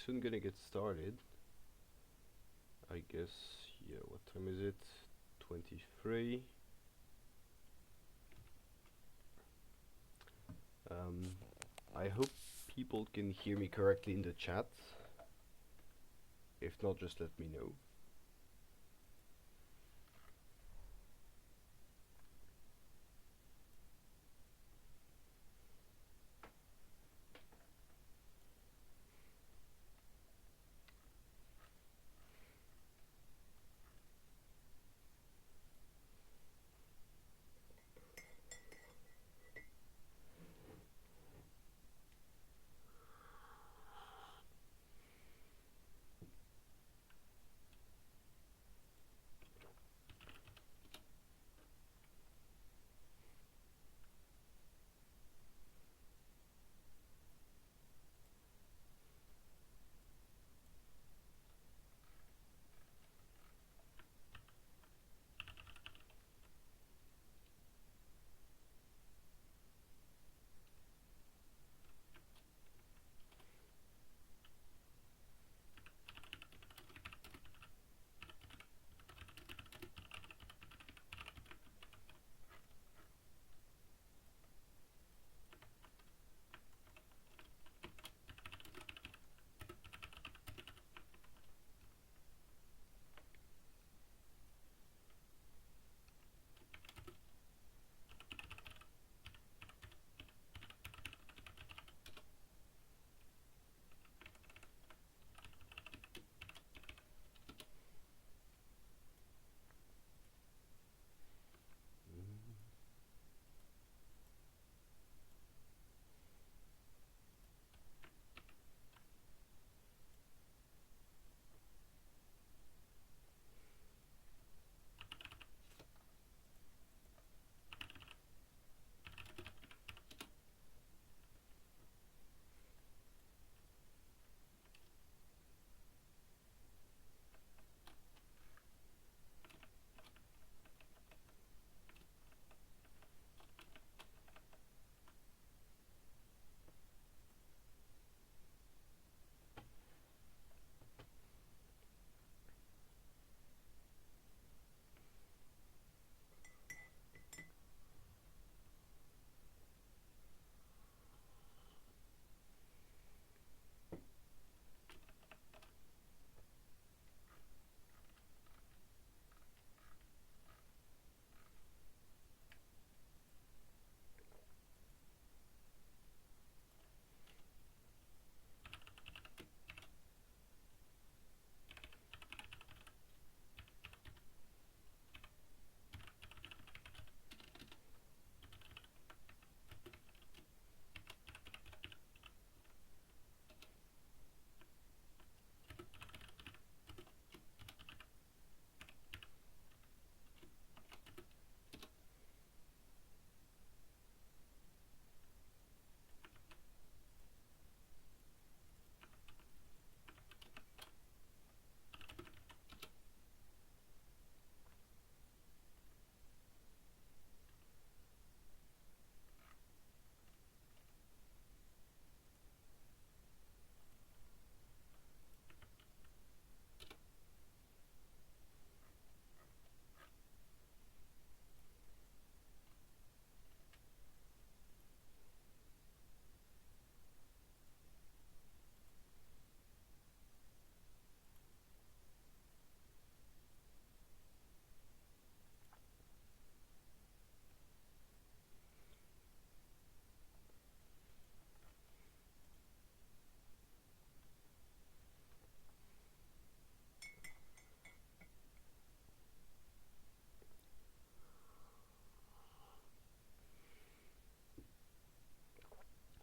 soon gonna get started. I guess, yeah, what time is it? 23. I hope people can hear me correctly in the chat. If not, just let me know.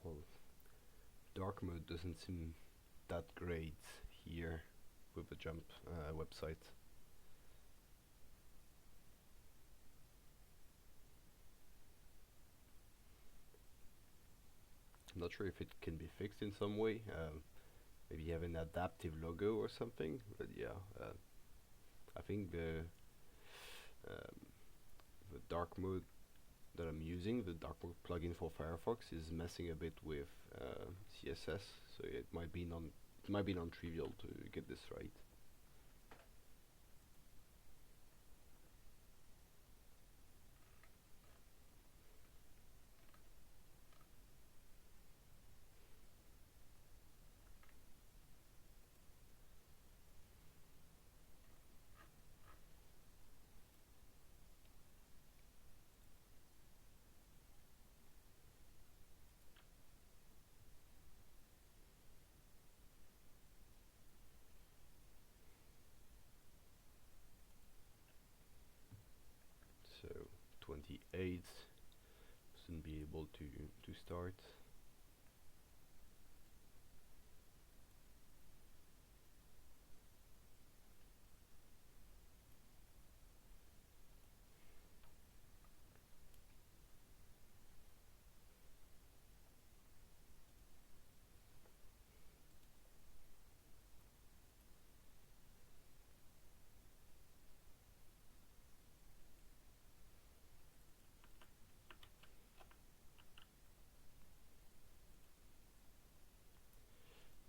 Well, dark mode doesn't seem that great here with the JuMP website. I'm not sure if it can be fixed in some way. Maybe you have an adaptive logo or something. But yeah, I think um, the dark mode that I'm using, the dark mode plugin for Firefox, is messing a bit with CSS. So it might be it might be non-trivial to get this right. So 28 shouldn't be able to start.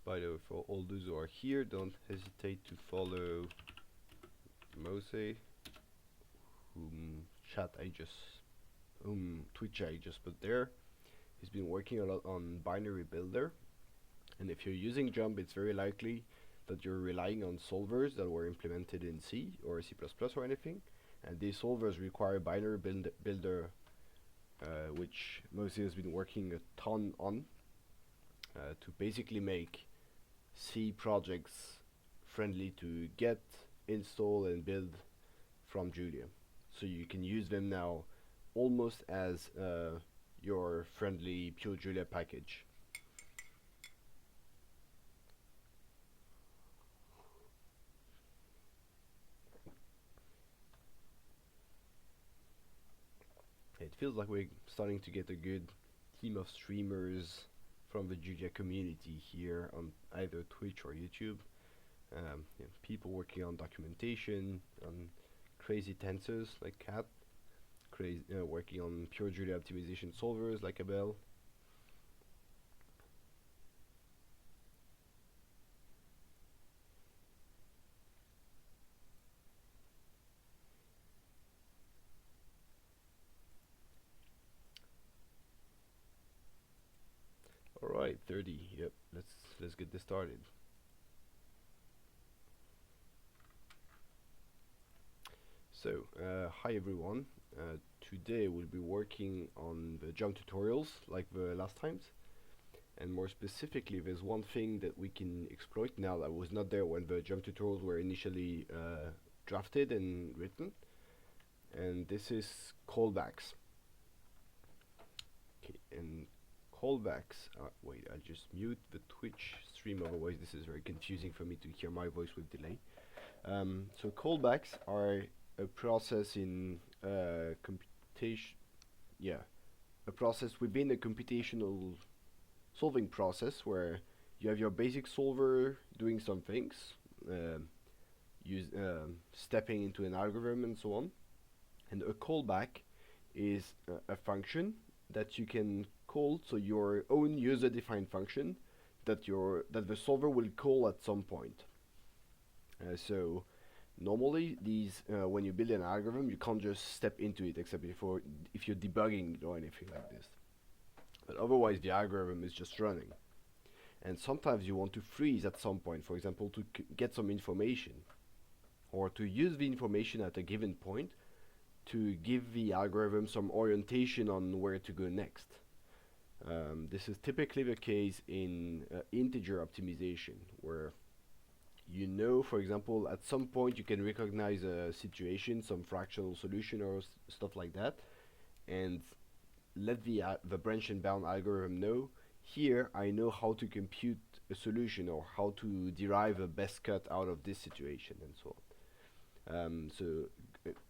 By the way, for all those who are here, don't hesitate to follow Mose, Twitch I just put there. He's been working a lot on binary builder, and if you're using JuMP, it's very likely that you're relying on solvers that were implemented in C or C++ or anything, and these solvers require binary builder, which Mose has been working a ton on, to basically make C projects friendly to get, install, and build from Julia. So you can use them now almost as your friendly pure Julia package. It feels like we're starting to get a good team of streamers from the Julia community here on either Twitch or YouTube. People working on documentation, on crazy tensors like Cat, working on pure Julia optimization solvers like Abel. All right, 30. Yep, let's get this started. So, hi everyone. Today we'll be working on the JuMP tutorials like the last times, and more specifically, there's one thing that we can exploit now that was not there when the JuMP tutorials were initially drafted and written, and this is callbacks. Okay, and callbacks. Wait, I'll just mute the Twitch stream, otherwise this is very confusing for me to hear my voice with delay. So callbacks are a process in computation. Yeah, a process within a computational solving process where you have your basic solver doing some things, stepping into an algorithm and so on, and a callback is a function that you can call, so your own user-defined function that the solver will call at some point. So normally these when you build an algorithm, you can't just step into it except if you're debugging or anything like this. But otherwise the algorithm is just running. And sometimes you want to freeze at some point, for example, to get some information, or to use the information at a given point to give the algorithm some orientation on where to go next. This is typically the case in integer optimization, where for example, at some point you can recognize a situation, some fractional solution or stuff like that, and let the branch and bound algorithm know, here I know how to compute a solution or how to derive a best cut out of this situation, and so on.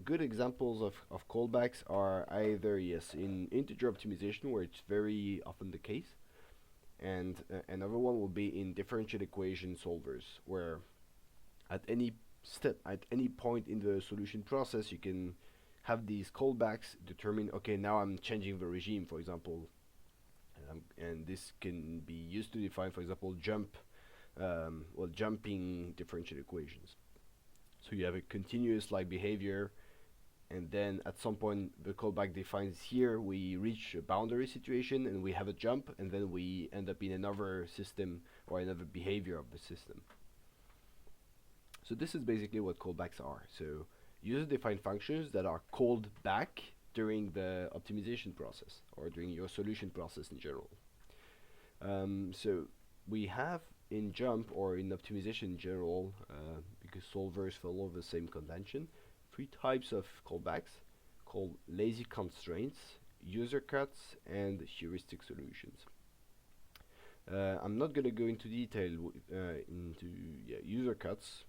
Good examples of callbacks are either, in integer optimization, where it's very often the case, and another one will be in differential equation solvers, where at any point in the solution process, you can have these callbacks determine, okay, now I'm changing the regime, for example, and this can be used to define, for example, JuMP well, jumping differential equations. So you have a continuous like behavior, and then at some point the callback defines here we reach a boundary situation and we have a jump, and then we end up in another system or another behavior of the system. So this is basically what callbacks are. So user-defined functions that are called back during the optimization process or during your solution process in general. So we have in JuMP or in optimization in general, because solvers follow the same convention, three types of callbacks called lazy constraints, user cuts, and heuristic solutions. I'm not going to go into detail into user cuts.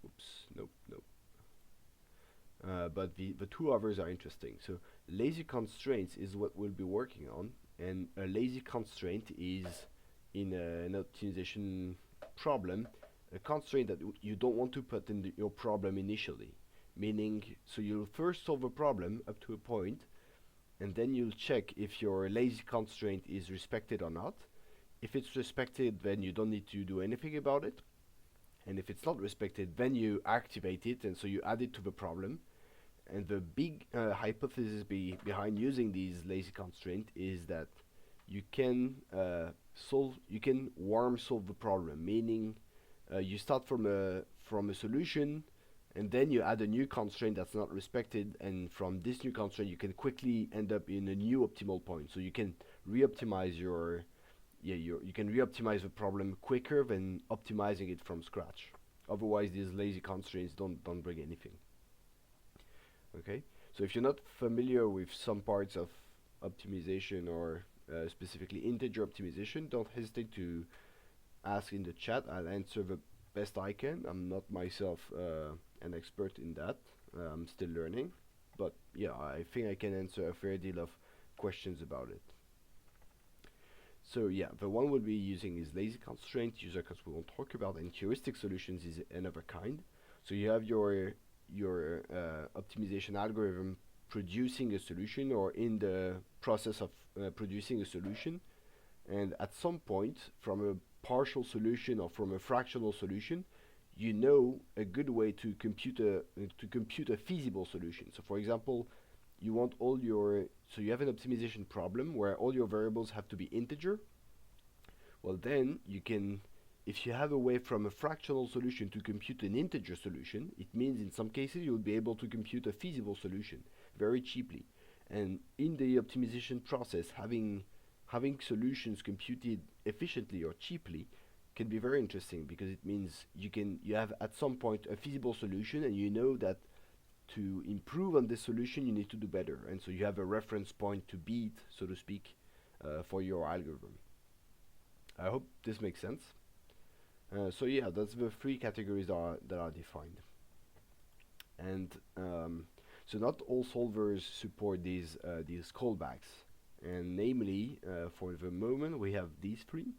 Oops, nope. But the two others are interesting. So lazy constraints is what we'll be working on, and a lazy constraint is in an optimization problem a constraint that you don't want to put in your problem initially. Meaning, so you'll first solve a problem up to a point, and then you'll check if your lazy constraint is respected or not. If it's respected, then you don't need to do anything about it. And if it's not respected, then you activate it, and so you add it to the problem. And the big hypothesis behind using these lazy constraints is that you can warm solve the problem, meaning you start from a solution, and then you add a new constraint that's not respected, and from this new constraint you can quickly end up in a new optimal point. So you can re-optimize you can re-optimize the problem quicker than optimizing it from scratch. Otherwise, these lazy constraints don't bring anything. Okay, so if you're not familiar with some parts of optimization or specifically integer optimization, don't hesitate to ask in the chat. I'll answer the best I can. I'm not myself an expert in that. I'm still learning, but yeah, I think I can answer a fair deal of questions about it. So yeah, the one we'll be using is lazy constraint, user cuts we won't talk about, and heuristic solutions is another kind. So you have your optimization algorithm producing a solution or in the process of producing a solution, and at some point from a partial solution or from a fractional solution, you know a good way to compute a feasible solution. So for example, you want so you have an optimization problem where all your variables have to be integer. Well, then you can, if you have a way from a fractional solution to compute an integer solution, it means in some cases you'll be able to compute a feasible solution very cheaply. And in the optimization process, having solutions computed efficiently or cheaply can be very interesting, because it means you have at some point a feasible solution, and you know that to improve on this solution you need to do better, and so you have a reference point to beat, so to speak, for your algorithm. I hope this makes sense. So yeah, that's the three categories that are defined. And so not all solvers support these callbacks, and namely for the moment we have these three.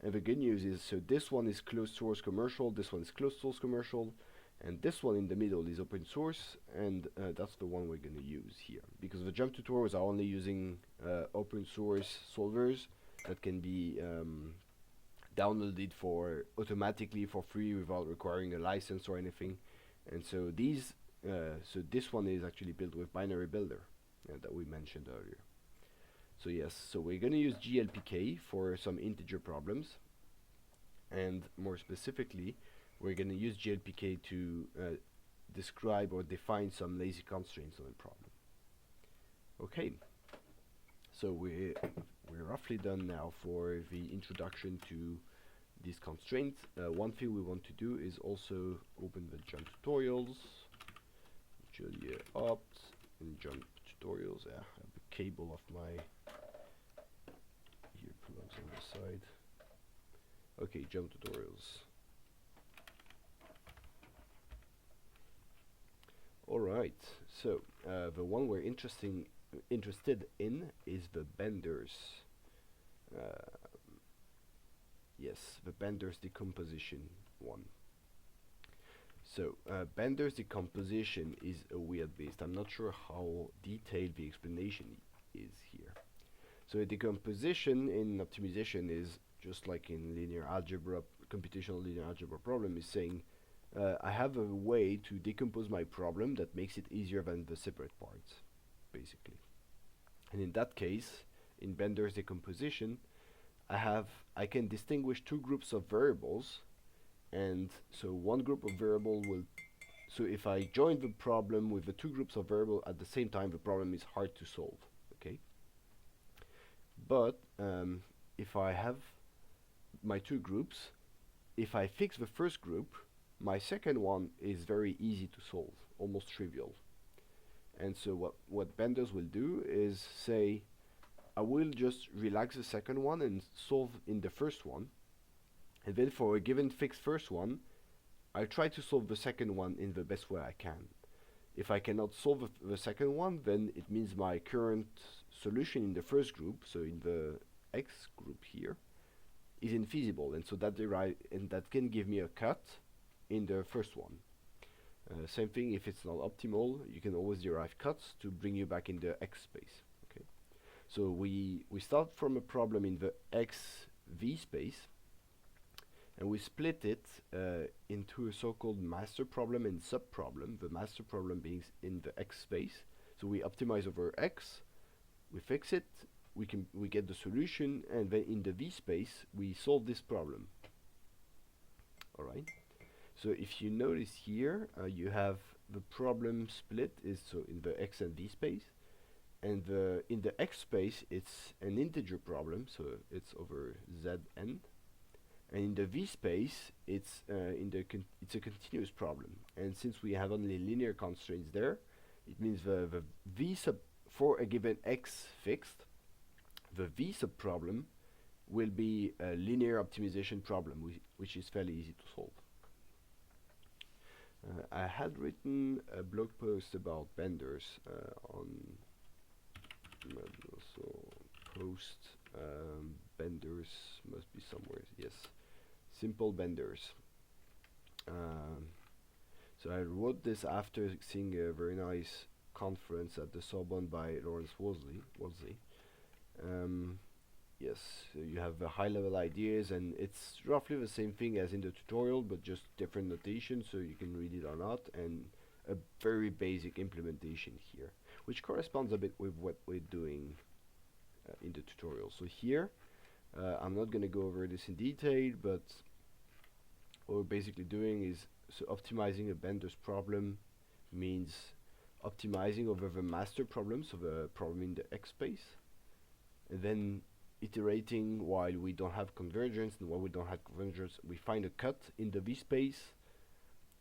And the good news is, so this one is closed source commercial, this one is closed source commercial, and this one in the middle is open source, and that's the one we're going to use here, because the JuMP tutorials are only using open source solvers that can be downloaded automatically for free without requiring a license or anything. And so this one is actually built with binary builder that we mentioned earlier. So yes, so we're going to use GLPK for some integer problems, and more specifically we're going to use GLPK to describe or define some lazy constraints on a problem. Okay, so we're roughly done now for the introduction to these constraints. One thing we want to do is also open the JuMP tutorials, Julia opt, and JuMP tutorials. I have the cable of my earplugs on the side. Okay, JuMP tutorials. Alright, so the one we're interested in is the benders. Yes, the benders decomposition one. So benders decomposition is a weird beast. I'm not sure how detailed the explanation is here. So a decomposition in optimization is just like in linear algebra, computational linear algebra problem is saying I have a way to decompose my problem that makes it easier than the separate parts, basically. And in that case, in Bender's decomposition, I can distinguish two groups of variables, and so one group of variable will. So if I join the problem with the two groups of variable at the same time, the problem is hard to solve. Okay. But if I have my two groups, if I fix the first group, my second one is very easy to solve, almost trivial. And so what Benders will do is say, I will just relax the second one and solve in the first one. And then for a given fixed first one, I try to solve the second one in the best way I can. If I cannot solve the second one, then it means my current solution in the first group, so in the X group here, is infeasible, and so that can give me a cut in the first one. Same thing, if it's not optimal, you can always derive cuts to bring you back in the X space. Okay, so we start from a problem in the XV space, and we split it into a so-called master problem and sub-problem. The master problem being in the X space. So we optimize over X, we fix it, we get the solution, and then in the V space we solve this problem. All right. So if you notice here, you have the problem split is so in the X and V space, and in the X space it's an integer problem, so it's over Zn, and in the V space it's it's a continuous problem. And since we have only linear constraints there, it means the V sub for a given X fixed, the V sub problem will be a linear optimization problem, which is fairly easy to solve. I had written a blog post about benders on also post benders must be somewhere. Yes, simple benders. So I wrote this after seeing a very nice conference at the Sorbonne by Lawrence Wolseley. Yes, so you have high-level ideas, and it's roughly the same thing as in the tutorial, but just different notation, so you can read it or not, and a very basic implementation here, which corresponds a bit with what we're doing in the tutorial. So here, I'm not going to go over this in detail, but what we're basically doing is, so optimizing a Bender's problem means optimizing over the master problem, so the problem in the X space, and then iterating while we don't have convergence, and while we don't have convergence we find a cut in the V space.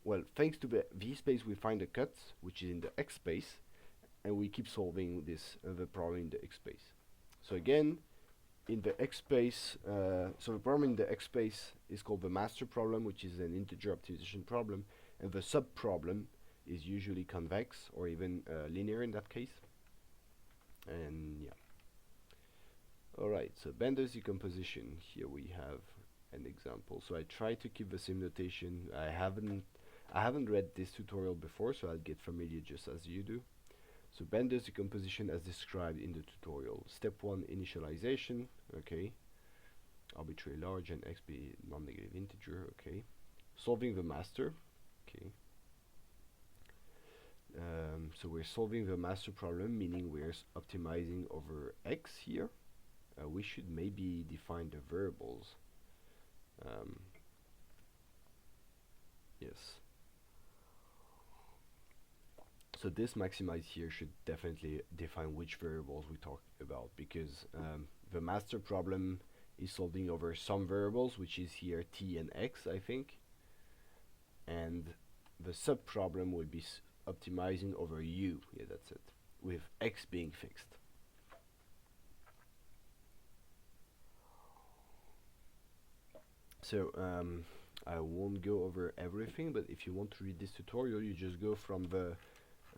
Well, thanks to the V space we find a cut which is in the X space, and we keep solving this the problem in the X space. So again, in the X space, so the problem in the X space is called the master problem, which is an integer optimization problem, and the sub problem is usually convex or even linear in that case. And yeah. Alright, so Bender's decomposition. Here we have an example. So I try to keep the same notation. I haven't read this tutorial before, so I'll get familiar just as you do. So Bender's decomposition as described in the tutorial. Step 1, initialization. Okay. Arbitrary large and x be non-negative integer. Okay. Solving the master. Okay. So we're solving the master problem, meaning we're optimizing over x here. We should maybe define the variables. Yes. So this maximize here should definitely define which variables we talk about, because the master problem is solving over some variables, which is here t and x, I think. And the sub problem would be optimizing over u. Yeah, that's it. With x being fixed. So I won't go over everything, but if you want to read this tutorial, you just go from the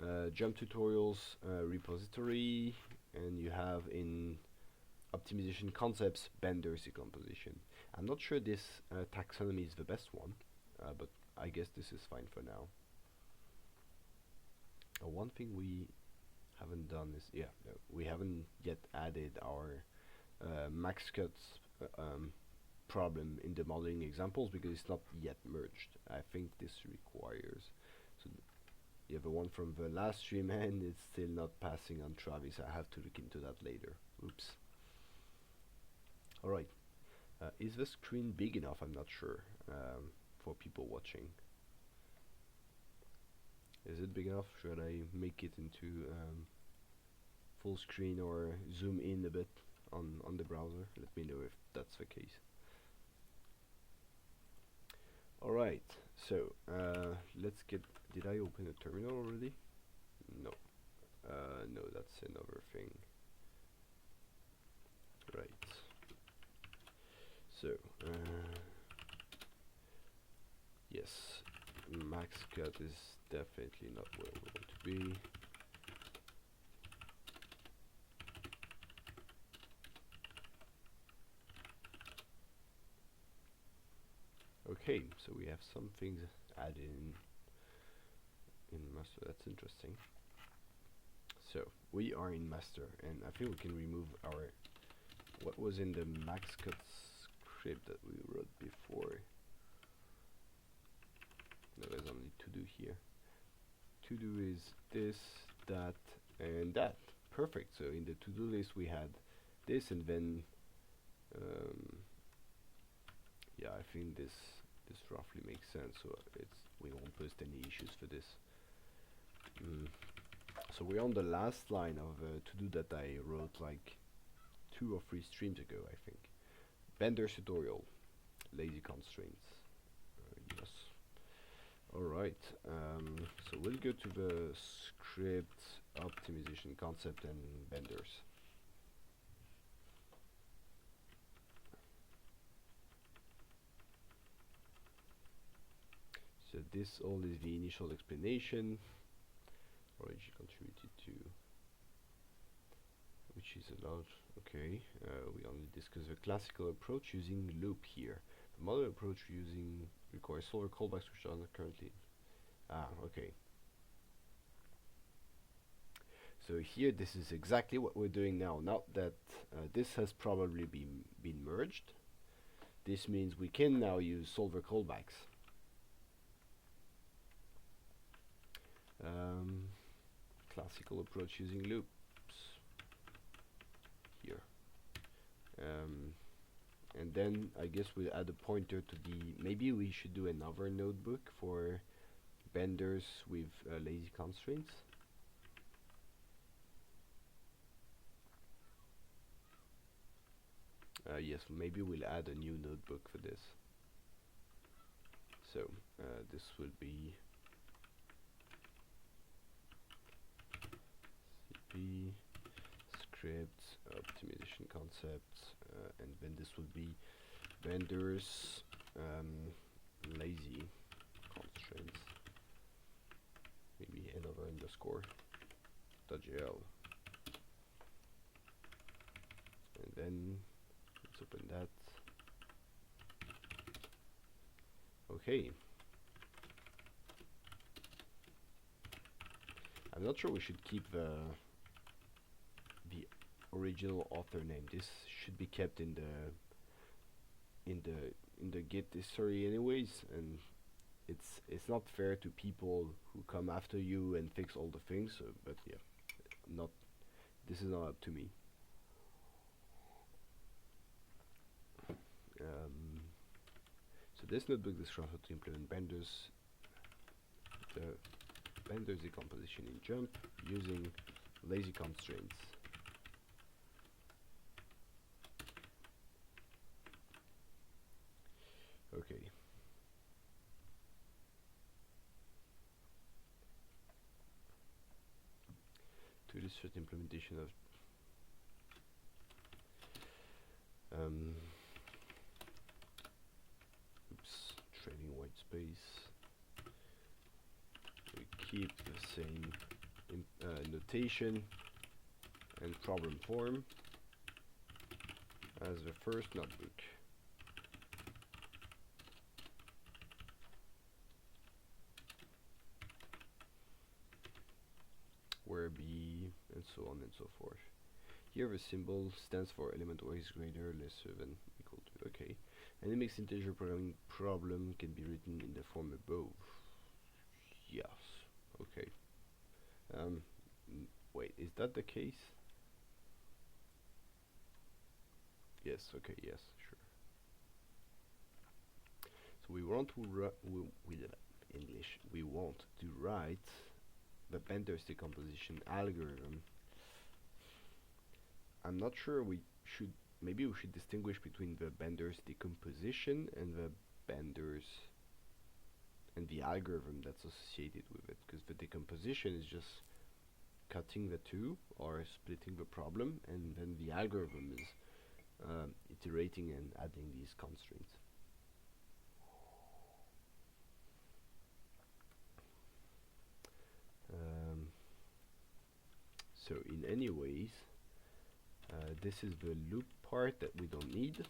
JuMP tutorials repository, and you have in optimization concepts Bender's decomposition. I'm not sure this taxonomy is the best one, but I guess this is fine for now. One thing we haven't done is, we haven't yet added our max cuts problem in the modeling examples because it's not yet merged. I think this requires, so you have a one from the last stream and it's still not passing on Travis. I have to look into that later. Oops. Alright, is the screen big enough? I'm not sure for people watching. Is it big enough? Should I make it into full screen or zoom in a bit on the browser? Let me know if that's the case. Alright, so let's get, did I open a terminal already? No. No, that's another thing. Right. So, yes, max cut is definitely not where we want to be. Okay, so we have some things added in master. That's interesting. So we are in master, and I think we can remove our what was in the max cut script that we wrote before. No, there's only to do here. To do is this, that, and that. Perfect. So in the to do list we had this, and then yeah, I think this roughly makes sense. So we won't post any issues for this. So we're on the last line of to do that I wrote like 2 or 3 streams ago, I think. Bender's tutorial, lazy constraints. Yes. Alright, so we'll go to the script, optimization concept, and benders. So this all is the initial explanation, origin contributed to, which is a lot. Okay, we only discuss the classical approach using loop here. The modern approach using requires solver callbacks, which are not currently. Okay. So here, this is exactly what we're doing now. Now that this has probably been merged, this means we can now use solver callbacks. Classical approach using loops here. And then I guess we'll add a pointer to the, maybe we should do another notebook for benders with lazy constraints. Yes, maybe we'll add a new notebook for this. So this will be CP script optimization concept, and then this will be benders lazy constraints. Maybe another underscore .jl, and then let's open that. Okay. I'm not sure we should keep the original author name. This should be kept in the Git history anyways, and it's not fair to people who come after you and fix all the things. So, but yeah, this is not up to me. So this notebook describes how to implement benders, the benders decomposition in JuMP using lazy constraints. Okay. To illustrate implementation of trading white space, we keep the same notation and problem form as the first notebook. Where B, and so on and so forth. Here the symbol stands for element y is greater, lesser than, equal to. Okay. Any mixed integer programming problem can be written in the form above. Yes. Okay. Wait, is that the case? Yes. Okay. Yes. Sure. So we want to English. We want to write the Bender's decomposition algorithm. I'm not sure we should. Maybe we should distinguish between the Bender's decomposition and the algorithm that's associated with it, because the decomposition is just cutting the two or splitting the problem, and then the algorithm is iterating and adding these constraints. So in any ways, this is the loop part that we don't need.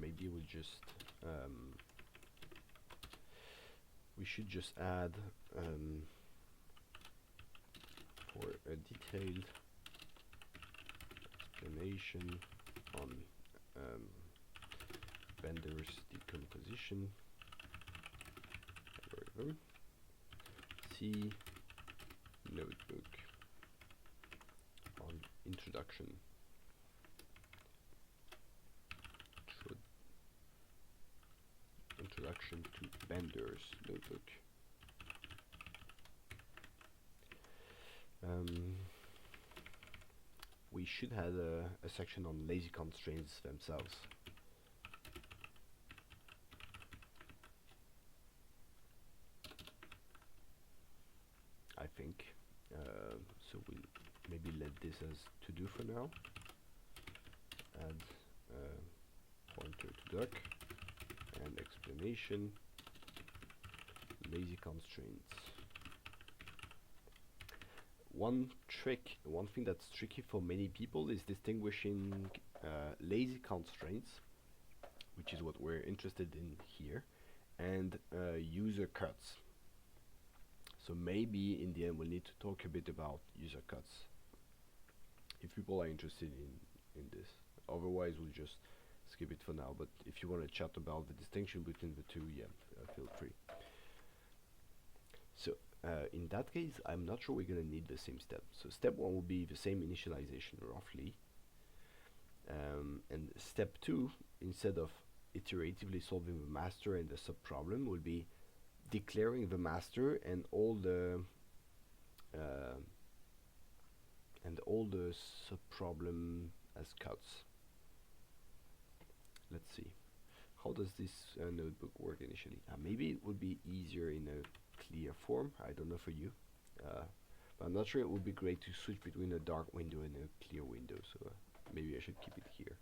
Maybe we'll just we should just add for a detailed explanation on Bender's decomposition algorithm. See notebook on introduction. Introduction to Bender's notebook. We should have a section on lazy constraints themselves. I think. So we'll maybe let this as to do for now. Add pointer to doc and explanation lazy constraints. One thing that's tricky for many people is distinguishing lazy constraints, which is what we're interested in here, and user cuts. So maybe in the end we'll need to talk a bit about user cuts if people are interested in this. Otherwise we'll just skip it for now, but if you want to chat about the distinction between the two, yeah, feel free. So in that case, I'm not sure we're going to need the same step. So step 1 will be the same initialization roughly, and step 2, instead of iteratively solving the master and the subproblem, will be declaring the master and all the subproblem as cuts. Let's see, how does this notebook work initially? Maybe it would be easier in a clear form. I don't know for you, but I'm not sure it would be great to switch between a dark window and a clear window, so maybe I should keep it here.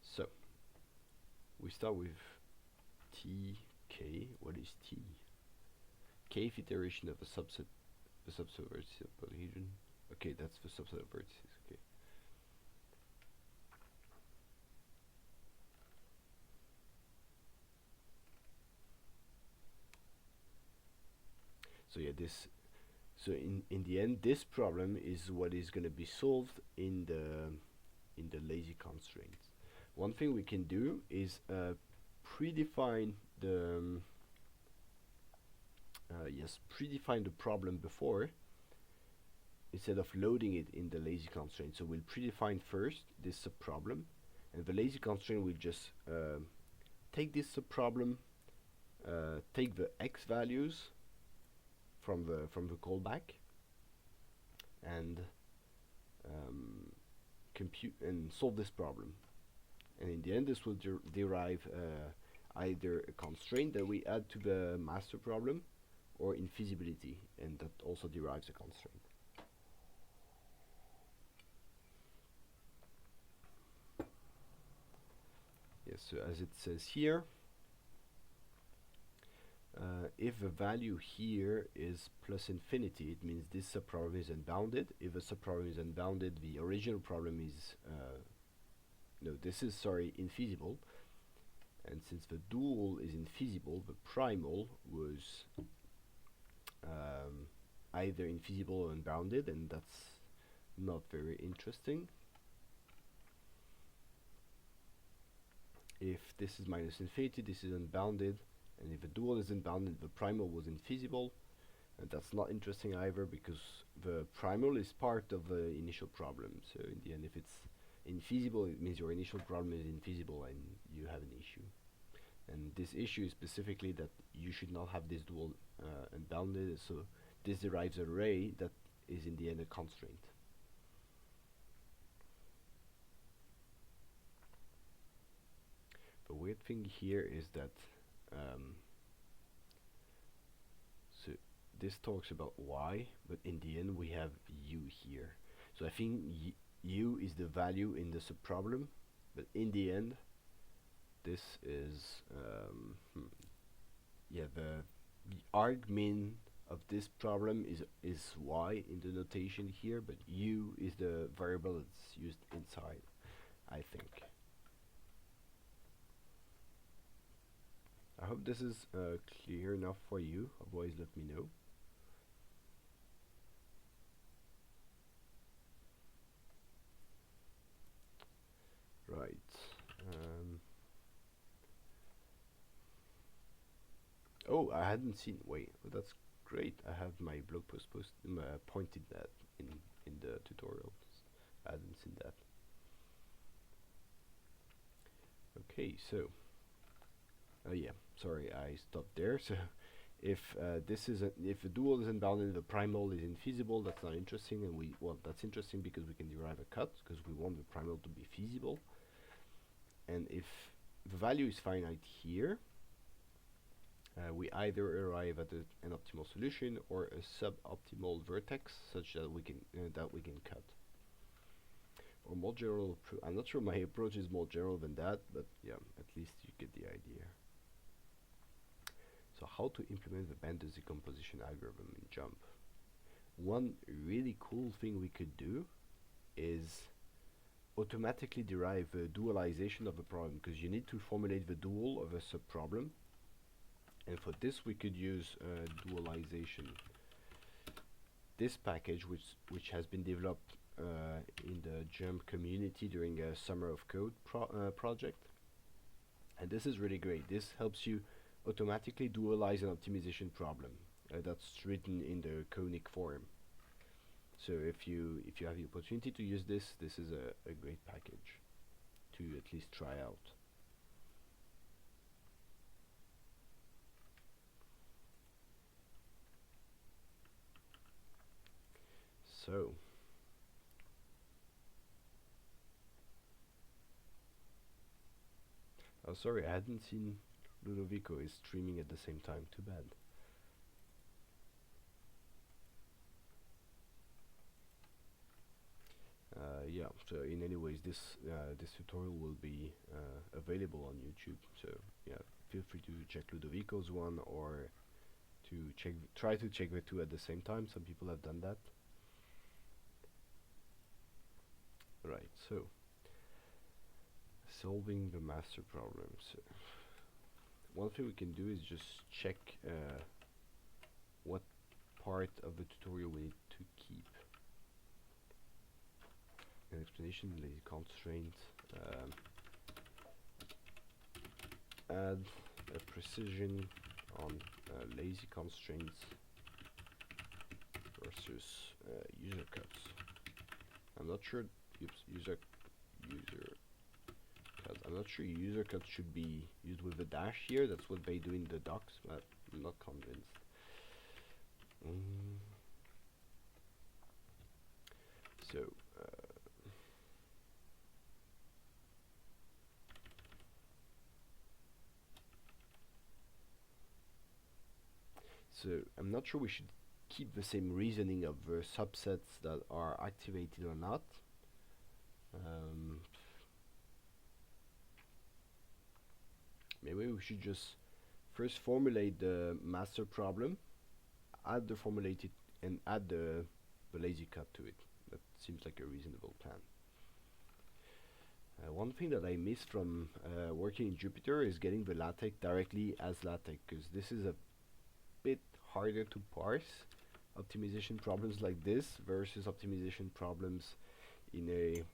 So we start with tk. What is t? Kth iteration of a subset, the subset vertices of polyhedron. Okay, that's the subset of vertices. Okay. So yeah, this. So in the end, this problem is what is going to be solved in the lazy constraints. One thing we can do is predefine the predefine the problem before, instead of loading it in the lazy constraint. So we'll predefine first this subproblem, and the lazy constraint will just take this subproblem, take the x values from the callback, and compute and solve this problem. And in the end, this will derive either a constraint that we add to the master problem, or infeasibility, and that also derives a constraint. Yes, so as it says here, if the value here is plus infinity, it means this subproblem is unbounded. If the subproblem is unbounded, the original problem is infeasible. And since the dual is infeasible, the primal was either infeasible or unbounded, and that's not very interesting. If this is minus infinity, this is unbounded, and if a dual is unbounded, the primal was infeasible, and that's not interesting either, because the primal is part of the initial problem. So in the end, if it's infeasible, it means your initial problem is infeasible and you have an issue. And this issue is specifically that you should not have this dual unbounded, so this derives an array that is in the end a constraint. The weird thing here is that so this talks about y, but in the end we have u here. So I think u is the value in the subproblem, but in the end this is the argmin of this problem is y in the notation here, but u is the variable that's used inside, I think. I hope this is clear enough for you, otherwise let me know. Right. Oh, I hadn't seen. Wait, oh, that's great. I have my blog post pointed that in the tutorial. I hadn't seen that. Okay, so yeah, sorry, I stopped there. So if if a dual is unbounded, the primal is infeasible. That's not interesting, and that's interesting because we can derive a cut because we want the primal to be feasible. And if the value is finite here, we either arrive at an optimal solution or a suboptimal vertex, such that we can cut. Or more general, I'm not sure my approach is more general than that, but yeah, at least you get the idea. So how to implement the banded decomposition algorithm in JuMP? One really cool thing we could do is automatically derive a dualization of a problem, because you need to formulate the dual of a subproblem. And for this we could use dualization. This package, which has been developed in the JuMP community during a Summer of Code project. And this is really great. This helps you automatically dualize an optimization problem that's written in the conic form. So if you have the opportunity to use this is a great package to at least try out. So oh, sorry, I hadn't seen Ludovico is streaming at the same time. Too bad. Yeah, so in any ways, this tutorial will be available on YouTube. So yeah, feel free to check Ludovico's one, or to try to check the two at the same time. Some people have done that. Right, so solving the master problem. So one thing we can do is just check what part of the tutorial we need to keep. An explanation, lazy constraint, add a precision on lazy constraints versus user cuts. I'm not sure user cuts. I'm not sure user cuts should be used with a dash here. That's what they do in the docs, but I'm not convinced. So I'm not sure we should keep the same reasoning of the subsets that are activated or not. Maybe we should just first formulate the master problem, add the formulated, and add the lazy cut to it. That seems like a reasonable plan. One thing that I miss from working in Jupyter is getting the LaTeX directly as LaTeX, because this is a bit harder to parse, optimization problems like this versus optimization problems in a,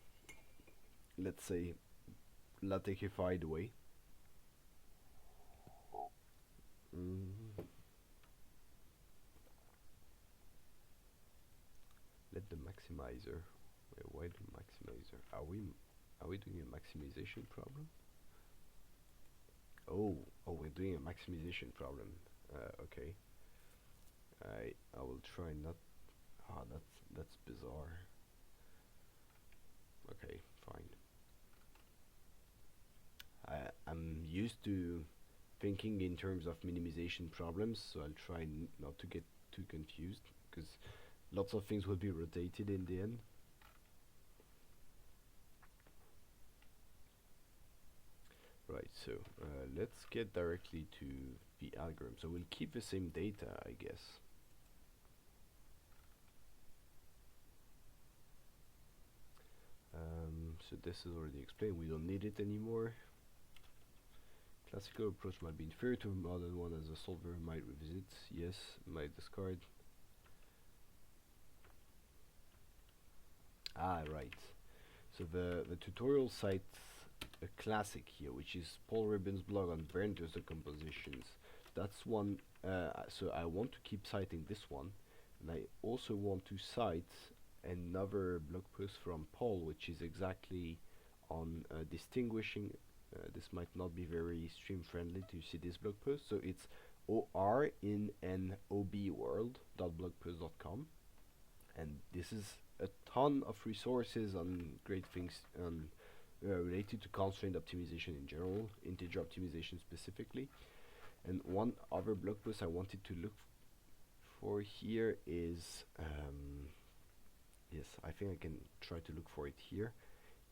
let's say, LaTeXified way. Let the maximizer. Wait, why the maximizer? Are we doing a maximization problem? Oh, we're doing a maximization problem. Okay. I will try not. Ah, that's bizarre. Okay, fine. I'm used to thinking in terms of minimization problems, so I'll try not to get too confused, because lots of things will be rotated in the end. Right, so let's get directly to the algorithm. So we'll keep the same data, I guess. So this is already explained. We don't need it anymore. Classical approach might be inferior to a modern one, as a solver might revisit. Yes, might discard. Ah, right. So the tutorial cites a classic here, which is Paul Ribben's blog on Bernd's decompositions. That's one. So I want to keep citing this one, and I also want to cite another blog post from Paul, which is exactly on distinguishing. This might not be very stream friendly to see this blog post, so it's or in an obworld.blogpost.com, and this is a ton of resources on great things related to constraint optimization in general, integer optimization specifically. And one other blog post I wanted to look for here is, yes, I think I can try to look for it here,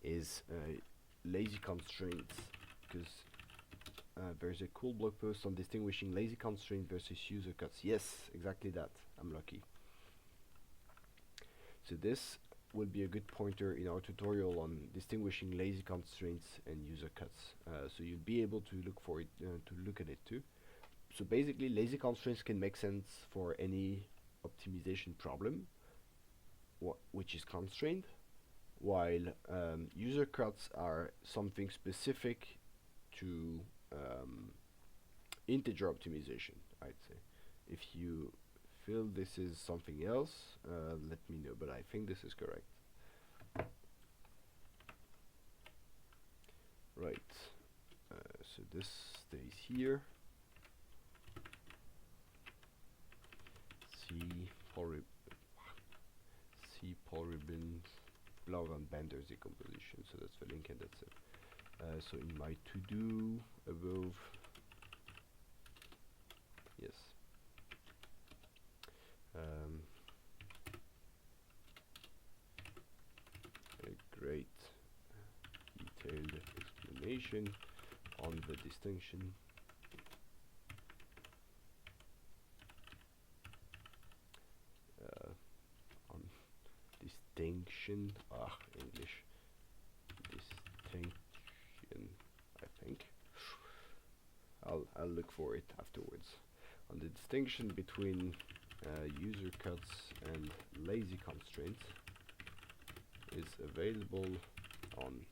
is lazy constraints, because there's a cool blog post on distinguishing lazy constraint versus user cuts. Yes, exactly that. I'm lucky. So this will be a good pointer in our tutorial on distinguishing lazy constraints and user cuts. So you'll be able to look for it, to look at it too. So basically, lazy constraints can make sense for any optimization problem, which is constrained, while user cuts are something specific to integer optimization, I'd say. If you feel this is something else, let me know, but I think this is correct. Right, so this stays here. See Paul Ribben's blog on Bender's decomposition, so that's the link and that's it. So in my to-do above, yes, a great detailed explanation on the distinction English distinction, I think. I'll look for it afterwards. On the distinction between user cuts and lazy constraints is available on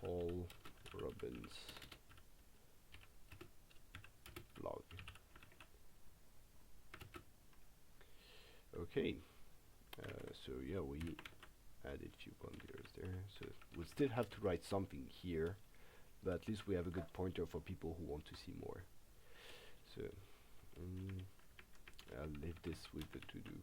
Paul Ribben's blog. Okay, so yeah, we added few pointers there, so we'll still have to write something here, but at least we have a good pointer for people who want to see more. So I'll leave this with the to-do.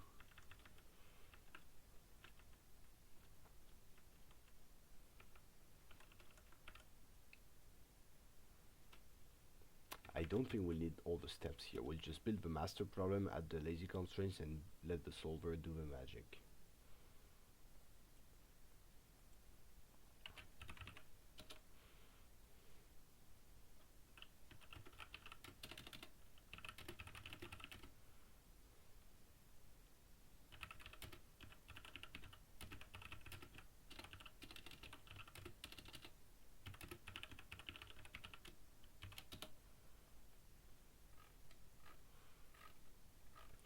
I don't think we'll need all the steps here. We'll just build the master problem, add the lazy constraints, and let the solver do the magic.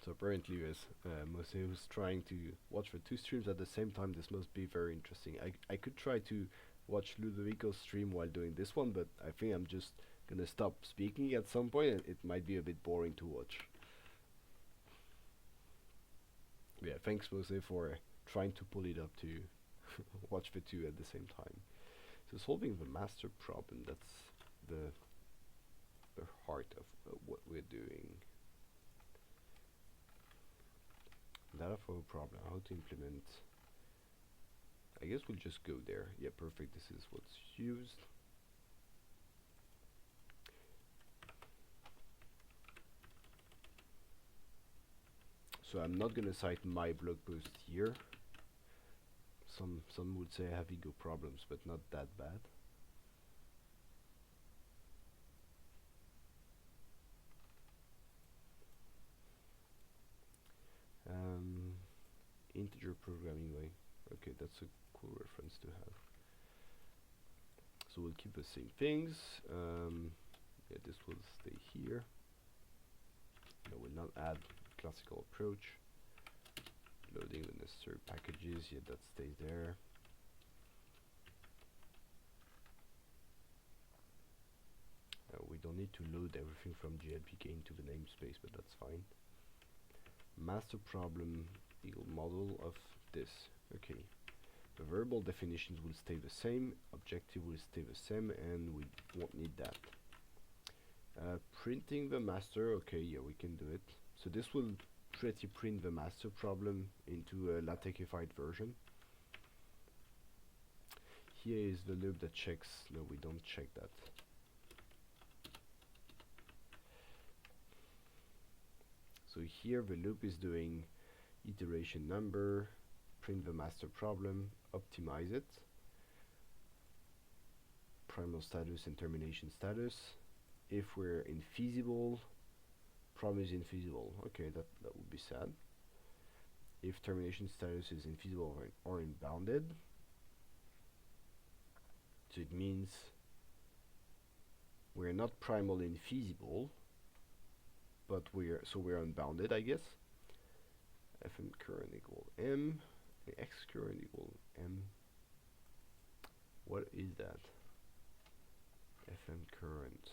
So apparently, as Mose was trying to watch for two streams at the same time, this must be very interesting. I could try to watch Ludovico's stream while doing this one, but I think I'm just gonna stop speaking at some point, and it might be a bit boring to watch. Yeah, thanks Mose for trying to pull it up to watch the two at the same time. So solving the master problem, that's the heart of what we're doing. Data for a problem, how to implement. I guess we'll just go there. Yeah, perfect, this is what's used. So I'm not gonna cite my blog post here. Some would say I have ego problems, but not that bad. Integer programming way. Okay, that's a cool reference to have. So we'll keep the same things. Yeah, this will stay here. No, we'll not add classical approach. Loading the necessary packages, yeah, that stays there. We don't need to load everything from GLPK into the namespace, but that's fine. Master problem equal model of this. Okay, the variable definitions will stay the same, objective will stay the same, and we won't need that. Printing the master, okay, yeah, we can do it. So this will pretty print the master problem into a LaTeXified version. Here is the loop that checks, no, we don't check that. So here the loop is doing iteration number, print the master problem, optimize it, primal status and termination status. If we're infeasible, problem is infeasible. Okay, that would be sad. If termination status is infeasible or unbounded, so it means we're not primal infeasible, but we're unbounded, I guess. Fm current equal m, x current equal m. What is that? Fm current.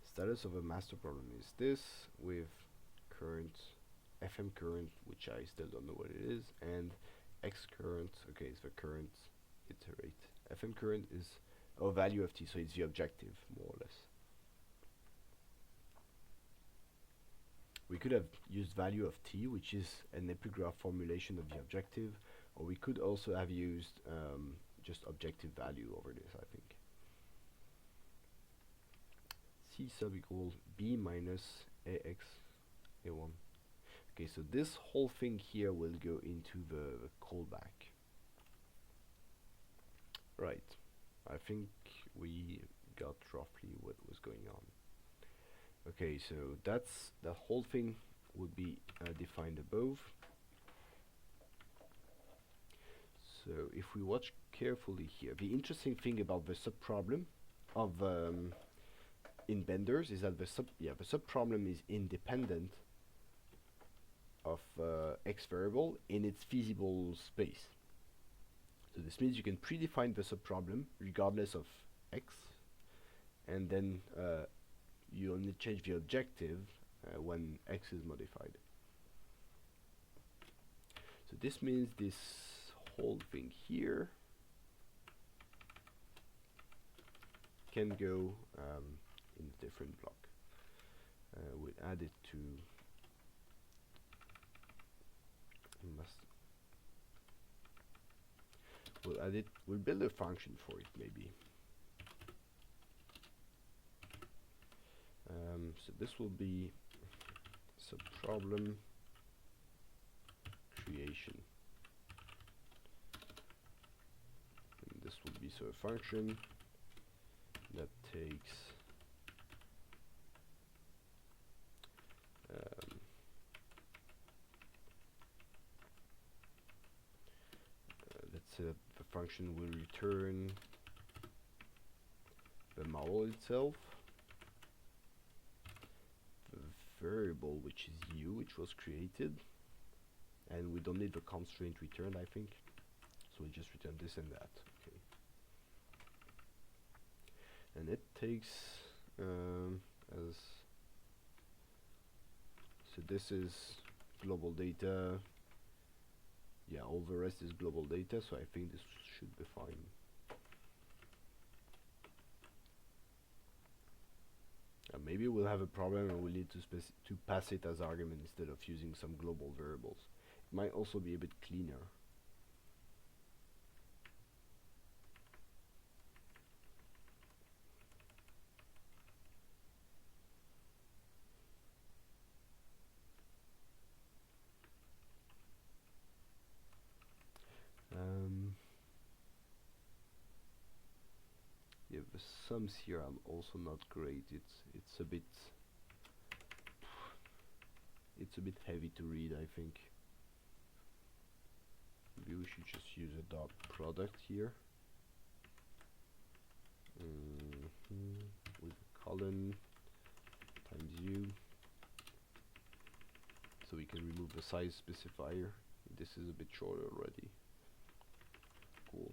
Status of a master problem is this, with current, Fm current, which I still don't know what it is, and x current, okay, it's the current iterate. Fm current is a value of t, so it's the objective, more or less. We could have used value of t, which is an epigraph formulation of the objective, or we could also have used just objective value over this, I think. C sub equal b minus ax a1. Okay, so this whole thing here will go into the callback. Right, I think we got roughly what was going on. Okay, so that's the whole thing would be defined above. So if we watch carefully here, the interesting thing about the subproblem of in Benders is that the subproblem is independent of x variable in its feasible space. So this means you can predefine the subproblem regardless of x, and then you only change the objective when x is modified. So this means this whole thing here can go in a different block. We'll add it to we'll build a function for it maybe. So this will be subproblem creation. And this will be so a function that takes function will return the model itself, the variable which is u, which was created, and we don't need the constraint returned, I think, so we just return this and that. Okay, and it takes as so this is global data. Yeah, all the rest is global data, so I think this should be fine. Maybe we'll have a problem and we'll need to pass it as argument instead of using some global variables. It might also be a bit cleaner. Yeah, the sums here are also not great. It's a bit heavy to read, I think. Maybe we should just use a dot product here with a colon times u, so we can remove the size specifier. This is a bit shorter already. Cool.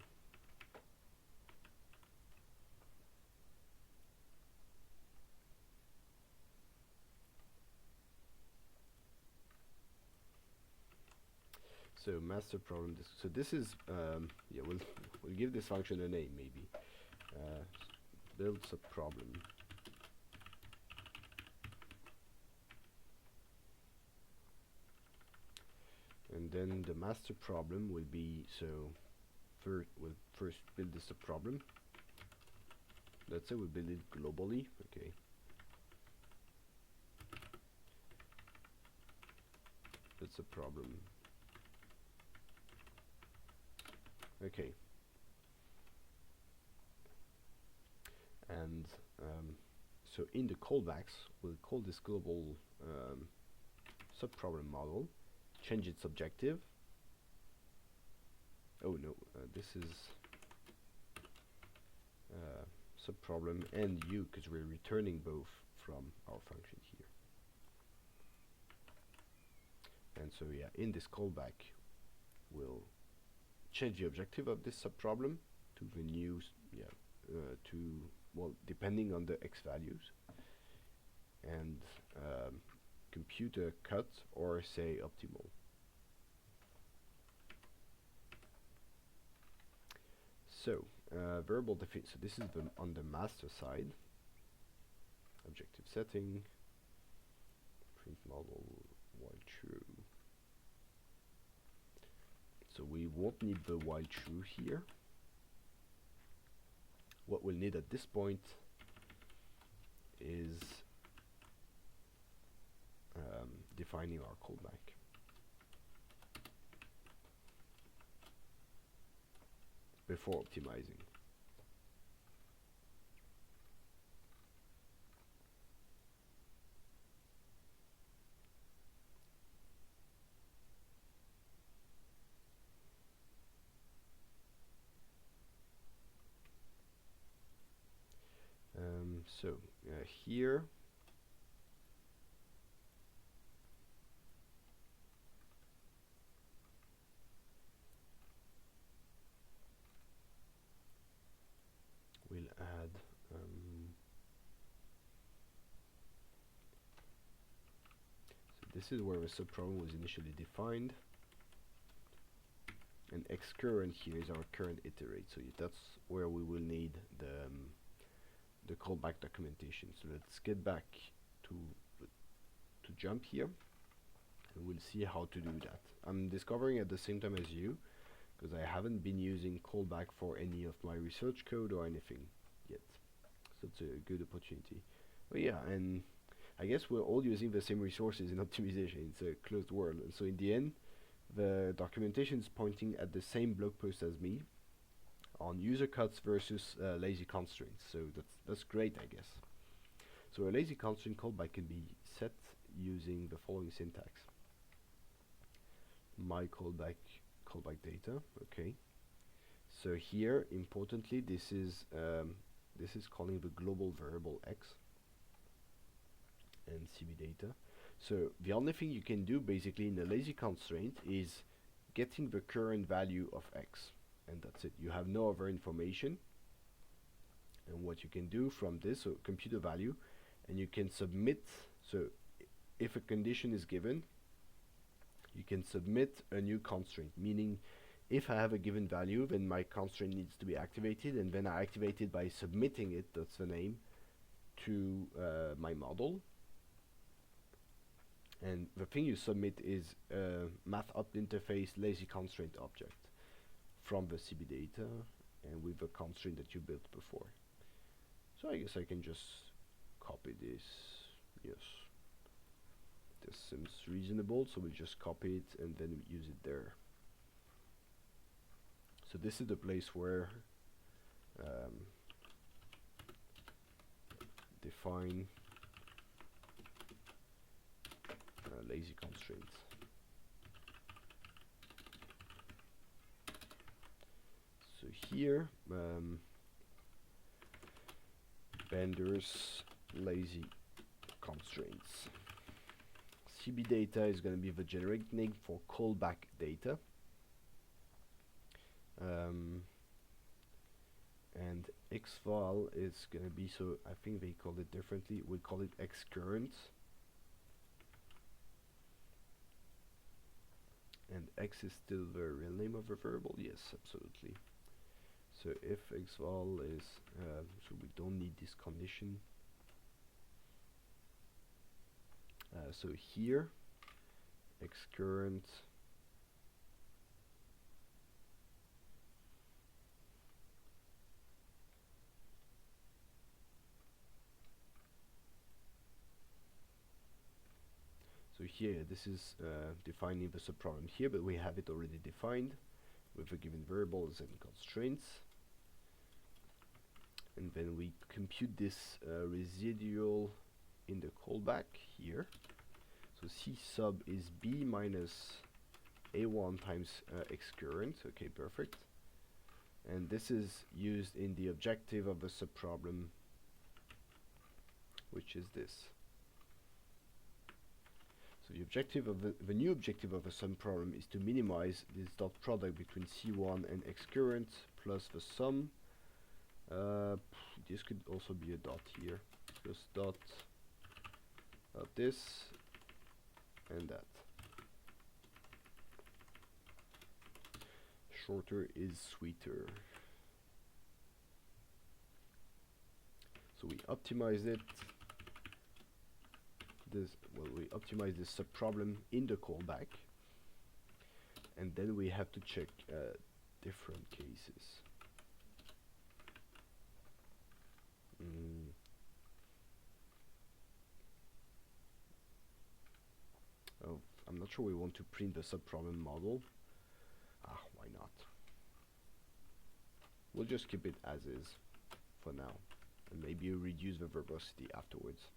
So master problem. So this is yeah. We'll give this function a name maybe. Builds a problem. And then the master problem will be, so we'll first build this a problem. Let's say we build it globally. Okay. That's a problem. Okay. And so in the callbacks, we'll call this global subproblem model, change its objective. Oh no, this is subproblem and u, because we're returning both from our function here. And so yeah, in this callback, we'll change the objective of this subproblem to the new, to, well, depending on the x values, and compute a cut or say optimal. So variable define. So this is on the master side. Objective setting. Print model while true. So we won't need the while true here. What we'll need at this point is defining our callback. Before optimizing. So here we'll add so this is where the subproblem was initially defined, and x current here is our current iterate, so that's where we will need the callback documentation. So let's get back to JuMP here, and we'll see how to do that. I'm discovering at the same time as you, because I haven't been using callback for any of my research code or anything yet, so it's a good opportunity. But yeah, and I guess we're all using the same resources in optimization. It's a closed world, and so in the end the documentation is pointing at the same blog post as me on user cuts versus lazy constraints. So that's great, I guess. So a lazy constraint callback can be set using the following syntax. My callback data. Okay. So here, importantly, this is calling the global variable x and CB data. So the only thing you can do basically in a lazy constraint is getting the current value of x, and that's it. You have no other information. And what you can do from this, so compute a value, and you can submit. So if a condition is given, you can submit a new constraint, meaning if I have a given value, then my constraint needs to be activated, and then I activate it by submitting it, that's the name, to my model. And the thing you submit is a math opt interface lazy constraint object from the CB data and with the constraint that you built before. So I guess I can just copy this. Yes, this seems reasonable, so we just copy it and then we use it there. So this is the place where define lazy constraints. So here, vendors lazy constraints. CB data is going to be the generic name for callback data. And xval is going to be, so I think they call it differently. We call it xcurrent. And x is still the real name of the variable? Yes, absolutely. So if xval is, so we don't need this condition. So here, xcurrent So here, this is defining the subproblem here, but we have it already defined with the given variables and constraints. And then we compute this residual in the callback here. So C sub is B minus A1 times xcurrent. Okay, perfect. And this is used in the objective of the subproblem, which is this. So the objective of the new objective of the subproblem is to minimize this dot product between C1 and xcurrent plus the sum. This could also be a dot here. Just dot of this and that. Shorter is sweeter. So we optimize it. We optimize this subproblem in the callback, and then we have to check different cases. Oh, I'm not sure we want to print the subproblem model. Why not? We'll just keep it as is for now, and maybe reduce the verbosity afterwards.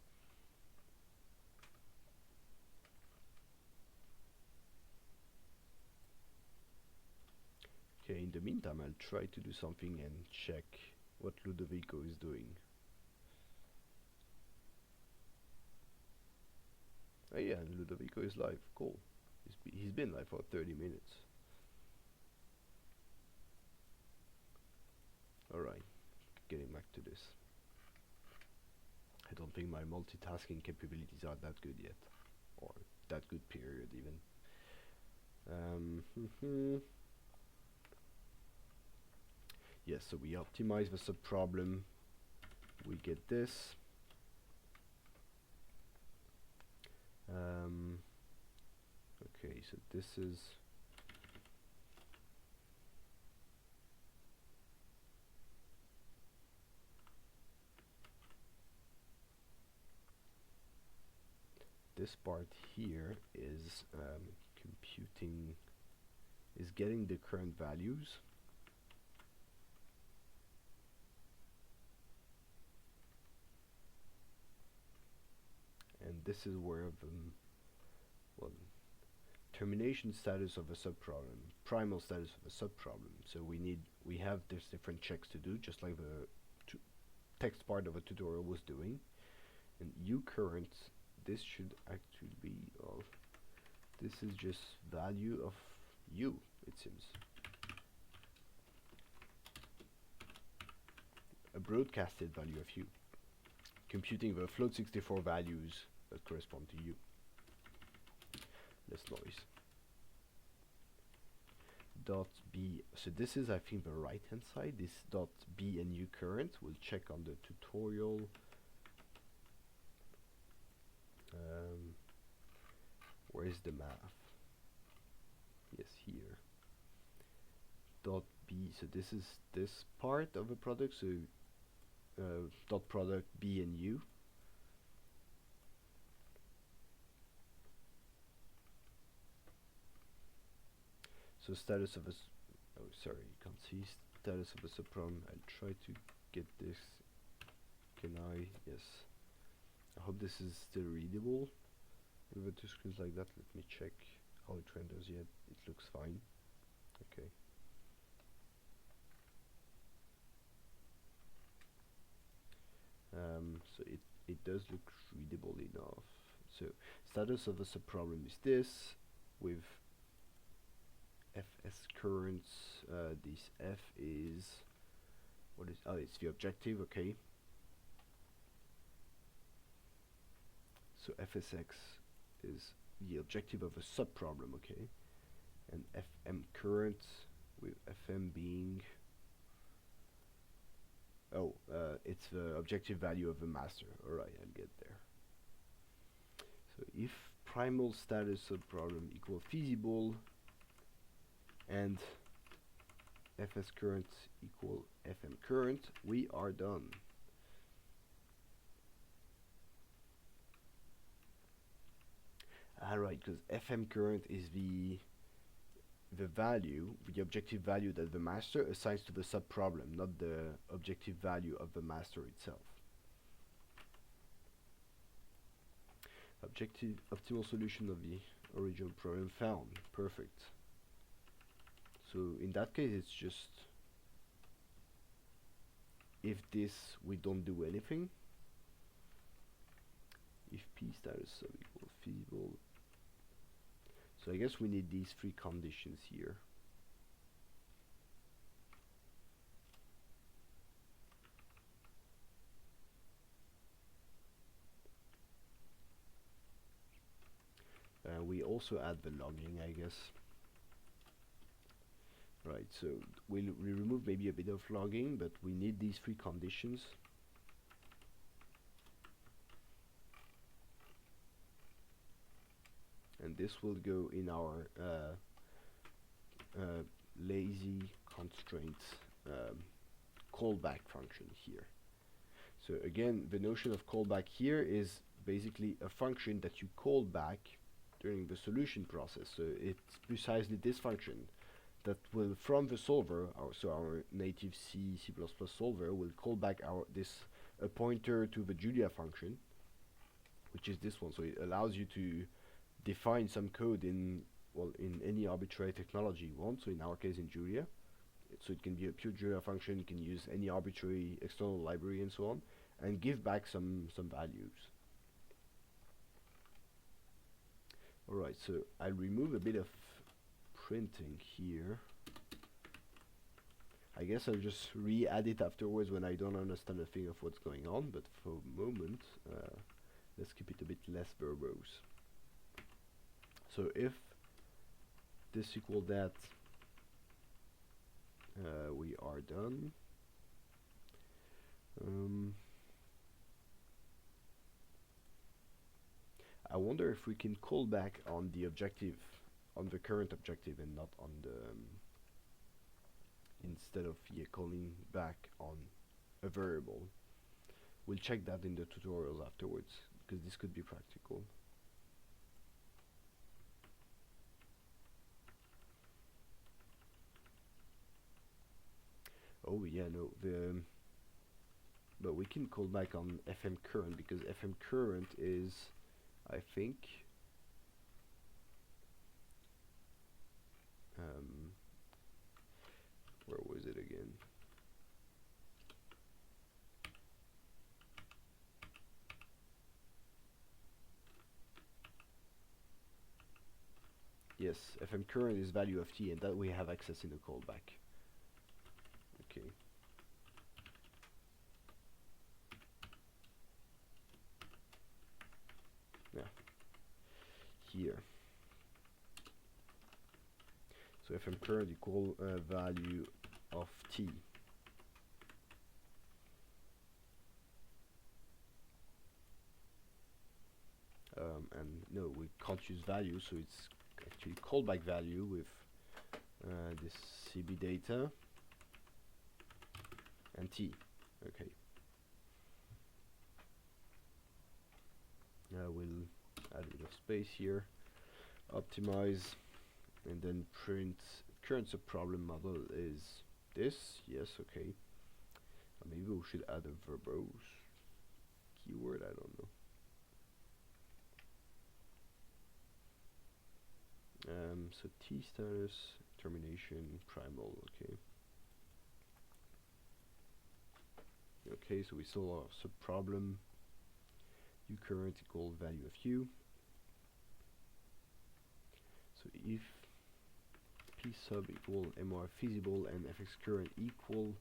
Okay, in the meantime, I'll try to do something and check what Ludovico is doing. Oh yeah, Ludovico is live. Cool. He's been live for 30 minutes. Alright, getting back to this. I don't think my multitasking capabilities are that good yet. Or that good, period, even. Yes, so we optimize the subproblem. We get this. Okay, so this is this part here is computing, is getting the current values. And this is where the termination status of a subproblem, primal status of a subproblem. So we have these different checks to do, just like the text part of a tutorial was doing. And uCurrent, this should actually be, well, this is just value of u, it seems. A broadcasted value of u, computing the float64 values that correspond to u. Less noise. Dot b, so this is, I think, the right hand side. This dot b and uCurrent, we'll check on the tutorial. Where is the math? Yes, here. Dot b, so this is this part of a product, so dot product b and u. So status of a, oh sorry, you can't see status of a subproblem. I'll try to get this. Can I? Yes. I hope this is still readable. With two screens like that, let me check how it renders yet. It looks fine. Okay. So it does look readable enough. So status of a subproblem is this with fs currents. This f is, what is, oh, it's the objective. Okay. So fsx is the objective of a subproblem. Okay. And fm current with fm being, oh, it's the objective value of the master. Alright, I'll get there. So if primal status subproblem equal feasible and fs current equal fm current, we are done. Alright, because fm current is the value, the objective value that the master assigns to the subproblem, not the objective value of the master itself. Objective optimal solution of the original problem found. Perfect. So in that case, it's just if this we don't do anything. If p status sub equals feasible. So I guess we need these three conditions here. We also add the logging, I guess. Right, so we remove maybe a bit of logging, but we need these three conditions. And this will go in our lazy constraint callback function here. So again, the notion of callback here is basically a function that you call back during the solution process. So it's precisely this function that will, from the solver, so our native C++ solver will call back a pointer to the Julia function, which is this one. So it allows you to define some code in any arbitrary technology you want. So in our case, in Julia, so it can be a pure Julia function. You can use any arbitrary external library and so on, and give back some values. All right, so I'll remove a bit of printing here. I guess I'll just re-add it afterwards when I don't understand a thing of what's going on. But for the moment, let's keep it a bit less verbose. So if this equal that, we are done. I wonder if we can call back on the objective, on the current objective, and not on the instead of calling back on a variable. We'll check that in the tutorials afterwards, because this could be practical. Oh yeah, no, but we can call back on FM current, because FM current is, I think, where was it again? Yes, fm current is value of t, and that we have access in the callback. Okay. Yeah. Here. So fm current equal value of t. And no, we can't use value, so it's actually callback value with this CB data and t. Okay. We'll add a bit of space here, optimize, and then print current subproblem model is this. Yes, okay. Maybe we should add a verbose keyword, I don't know. So T status, termination, primal, okay. Okay, so we saw our subproblem, u current equal value of u. So if p sub equal MR feasible and fx current equal,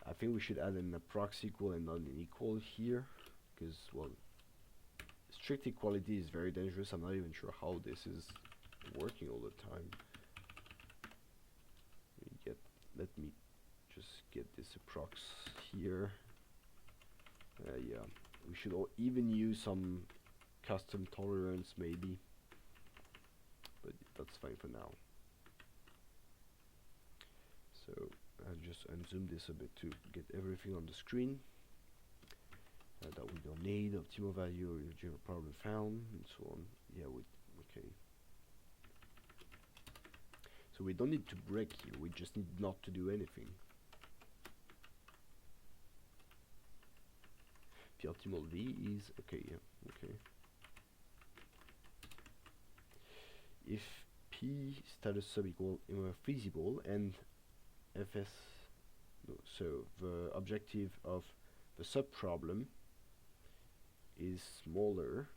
I think we should add an approx equal and not an equal here, because, well, strict equality is very dangerous. I'm not even sure how this is working all the time. Let me just get this approx here. Yeah, we should even use some custom tolerance maybe, but that's fine for now. So I'll just unzoom this a bit to get everything on the screen that we don't need. Optimal value or your general problem found, and so on. Yeah, okay. So we don't need to break here, we just need not to do anything. The optimal V is, okay, yeah, okay. If P status sub equal feasible and Fs, no, so the objective of the subproblem is smaller,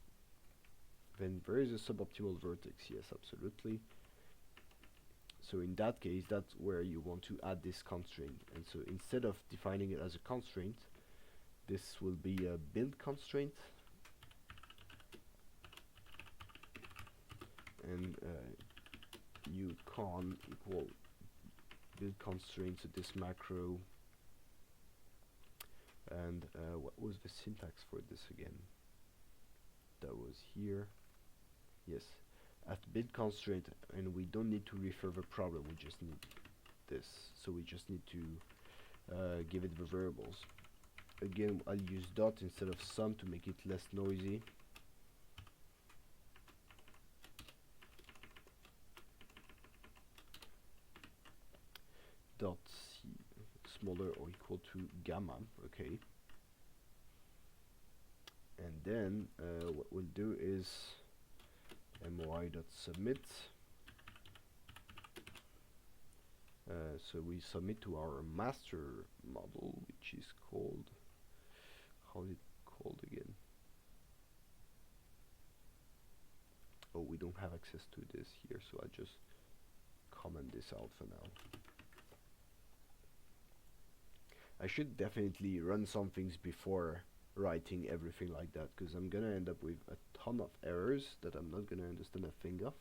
then there is a suboptimal vertex, yes, absolutely. So in that case, that's where you want to add this constraint. And so instead of defining it as a constraint, this will be a build constraint. And ucon equal build constraint to this macro. And what was the syntax for this again? That was here. Yes. At build constraint, and we don't need to refer the problem, we just need this. So we just need to give it the variables. Again, I'll use dot instead of sum to make it less noisy. Dot c smaller or equal to gamma, okay. And then what we'll do is moi.submit. So we submit to our master model, which is called, how is it called again? Oh, we don't have access to this here, so I just comment this out for now. I should definitely run some things before writing everything like that, because I'm gonna end up with a ton of errors that I'm not gonna understand a thing of,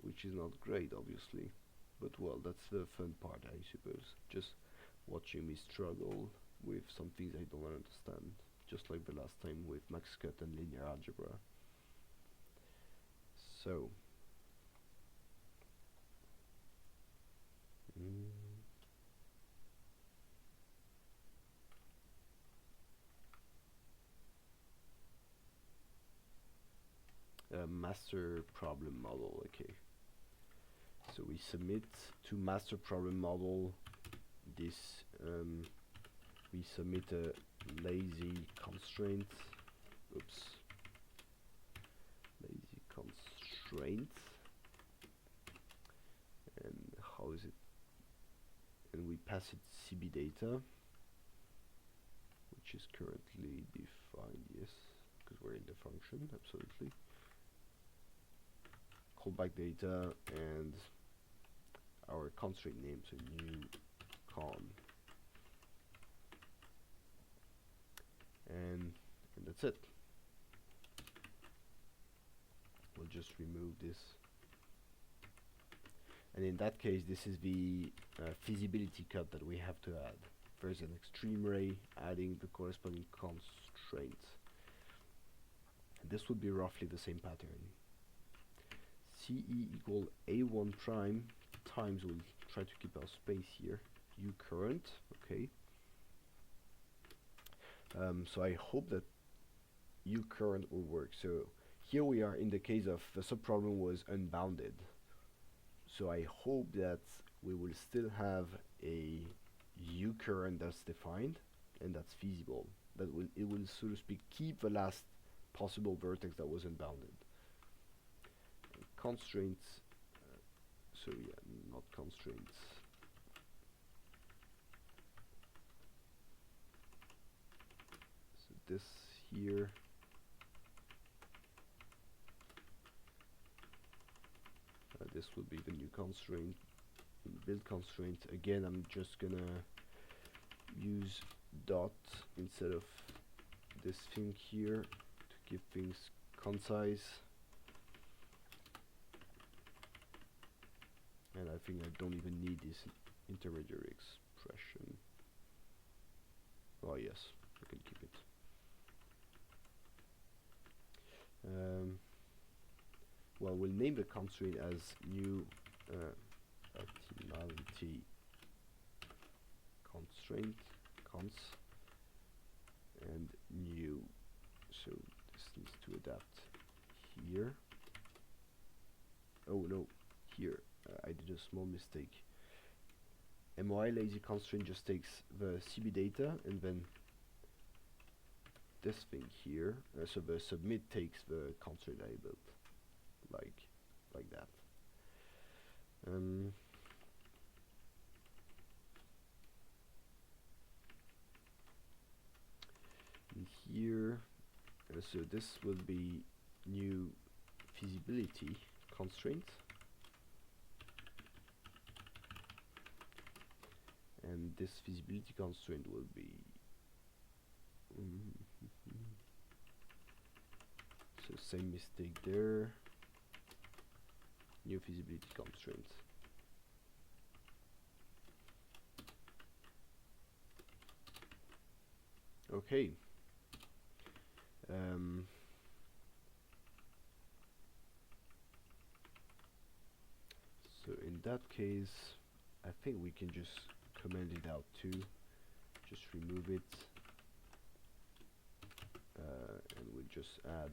which is not great, obviously, but well, that's the fun part, I suppose, just watching me struggle with some things I don't understand, just like the last time with MaxCut and linear algebra. So master problem model, okay. So we submit to master problem model this, we submit a lazy constraint, lazy constraint, how is it, and we pass it CB data, which is currently defined, yes, because we're in the function, absolutely. Callback data and our constraint name, so new con, and that's it. We'll just remove this, and in that case this is the feasibility cut that we have to add. There's an extreme ray adding the corresponding constraint. And this would be roughly the same pattern. CE equal A1 prime times, we'll try to keep our space here, U current, okay. So I hope that U current will work. So here we are in the case of the subproblem was unbounded. So I hope that we will still have a U current that's defined and that's feasible. It will, so to speak, keep the last possible vertex that was unbounded. And constraints, so yeah, not constraints. So this here. This will be the new constraint. Build constraint. Again, I'm just gonna use dot instead of this thing here to keep things concise. And I think I don't even need this intermediary expression. Oh yes, I can keep it. Well, we'll name the constraint as new optimality constraint, cons, and new. So this needs to adapt here. Oh no, here I did a small mistake. MOI lazy constraint just takes the CB data and then this thing here. So the submit takes the constraint I built. Like that. And here, so this will be new feasibility constraint, and this feasibility constraint will be so same mistake there. New feasibility constraint. Okay. So in that case, I think we can just comment it out too. Just remove it, and we'll just add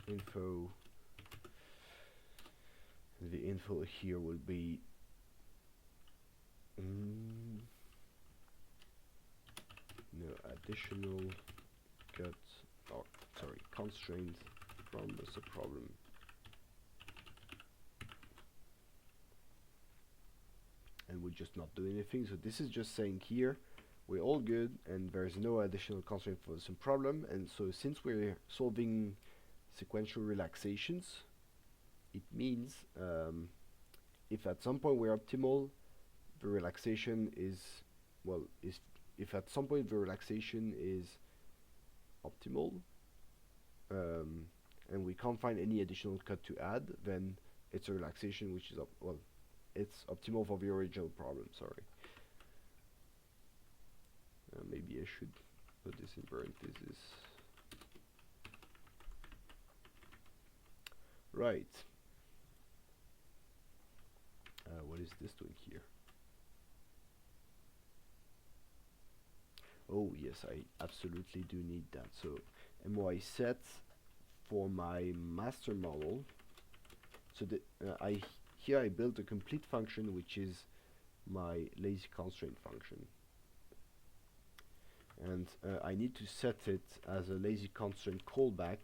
info. The info here will be no additional cut, or sorry, constraint from the subproblem. And we'll just not do anything. So this is just saying here we're all good and there's no additional constraint for the subproblem. And so since we're solving sequential relaxations, it means if at some point we're optimal, the relaxation is, well, if at some point the relaxation is optimal, and we can't find any additional cut to add, then it's a relaxation which is well, it's optimal for the original problem. Sorry. Maybe I should put this in parentheses. Right. What is this doing here? Oh yes, I absolutely do need that. So MOI set for my master model. So the here I built a complete function which is my lazy constraint function, and I need to set it as a lazy constraint callback.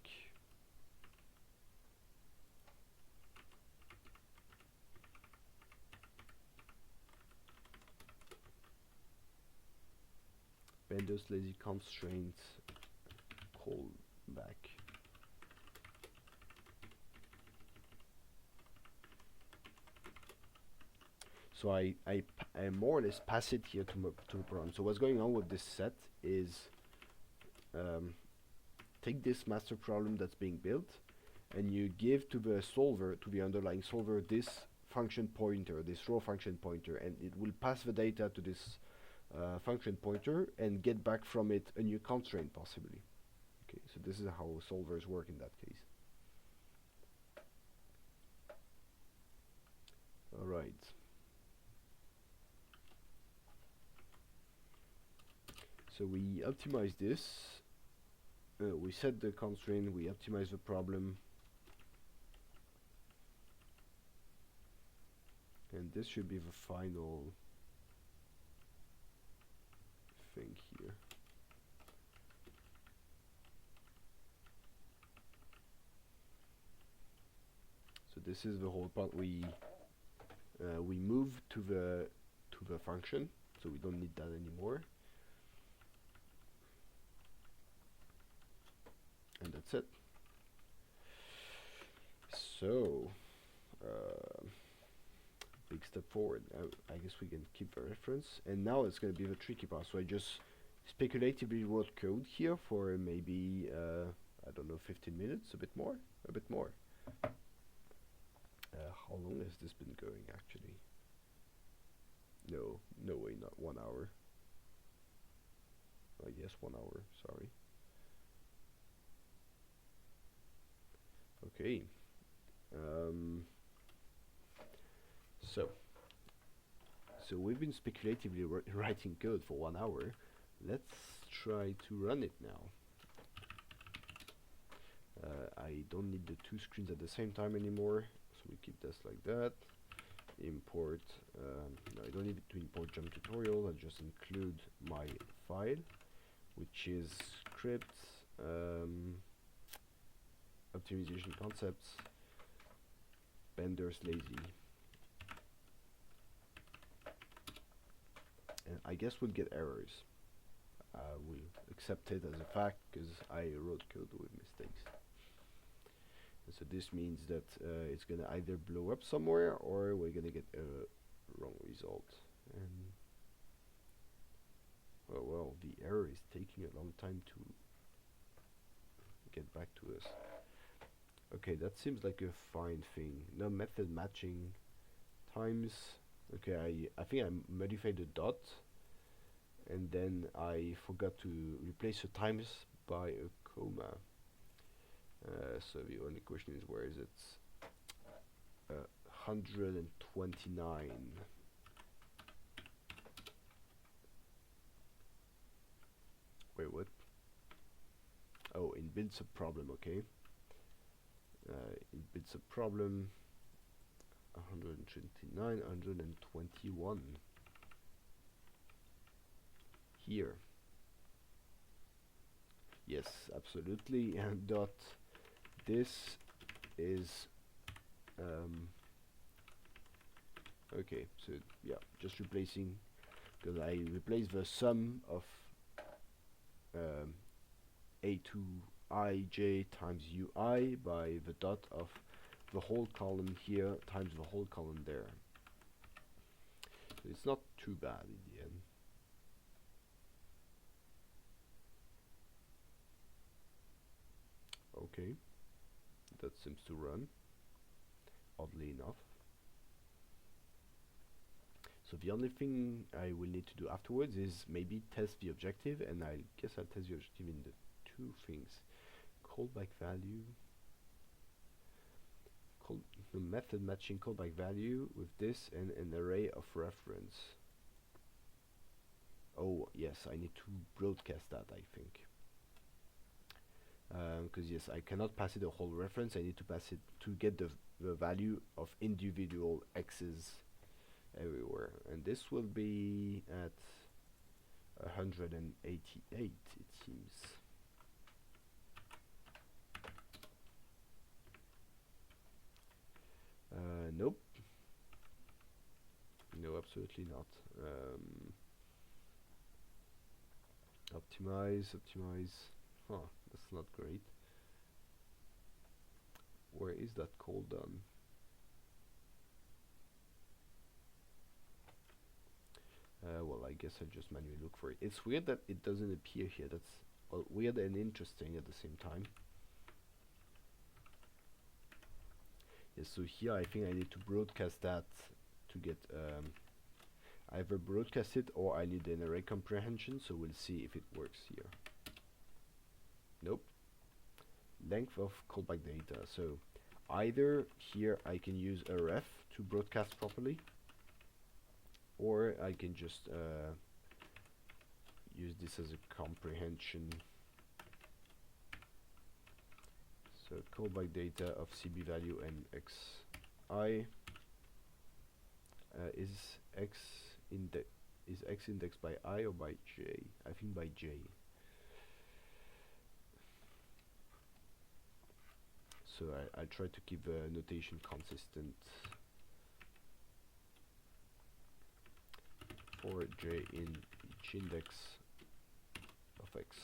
Bender's lazy constraint callback. So I more or less pass it here to the program. So what's going on with this set is take this master problem that's being built, and you give to the solver, to the underlying solver, this function pointer, this raw function pointer, and it will pass the data to this function pointer and get back from it a new constraint possibly. Okay, so this is how solvers work in that case. All right. So we optimize this. We set the constraint. We optimize the problem. And this should be the final thing here. So this is the whole part. We move to the function, so we don't need that anymore. And that's it. So big step forward. I guess we can keep the reference, and now it's going to be the tricky part. So I just speculatively wrote code here for maybe I don't know, 15 minutes, a bit more. How long has this been going actually? No way, not 1 hour. Yes, 1 hour, sorry. Okay. So we've been speculatively writing code for 1 hour. Let's try to run it now. I don't need the two screens at the same time anymore, so we keep this like that. Import, no, I don't need to import JuMP tutorial. I'll just include my file, which is script optimization concepts Bender's lazy. And I guess we'll get errors. We'll accept it as a fact because I wrote code with mistakes. And so this means that it's gonna either blow up somewhere or we're gonna get a wrong result. And well, the error is taking a long time to get back to us. Okay, that seems like a fine thing. No method matching times. Okay, I think I modified the dot, and then I forgot to replace the times by a comma. So the only question is, where is it? 129. Wait, what? Oh, in builds a problem, okay. In builds a problem. 129, 121. Here. Yes, absolutely. And dot. This is okay. So yeah, just replacing, because I replaced the sum of A2ij times ui by the dot of the whole column here times the whole column there. So it's not too bad in the end. Okay, that seems to run, oddly enough. So the only thing I will need to do afterwards is maybe test the objective, and I guess I'll test the objective in the two things. Callback value, the method matching callback value with this and an array of reference. Oh yes, I need to broadcast that, I think. Because yes, I cannot pass it a whole reference. I need to pass it to get the value of individual x's everywhere, and this will be at 188, it seems. Nope. No, absolutely not. Optimize. Huh, that's not great. Where is that call done? Well, I guess I'll just manually look for it. It's weird that it doesn't appear here. That's weird and interesting at the same time. Yes, so here I think I need to broadcast that to get either broadcast it or I need an array comprehension, so we'll see if it works here. Nope. Length of callback data. So either here I can use a ref to broadcast properly, or I can just use this as a comprehension. So callback data of CB value and xi is x indexed by I or by j? I think by j. So I try to keep the notation consistent for j in each index of x.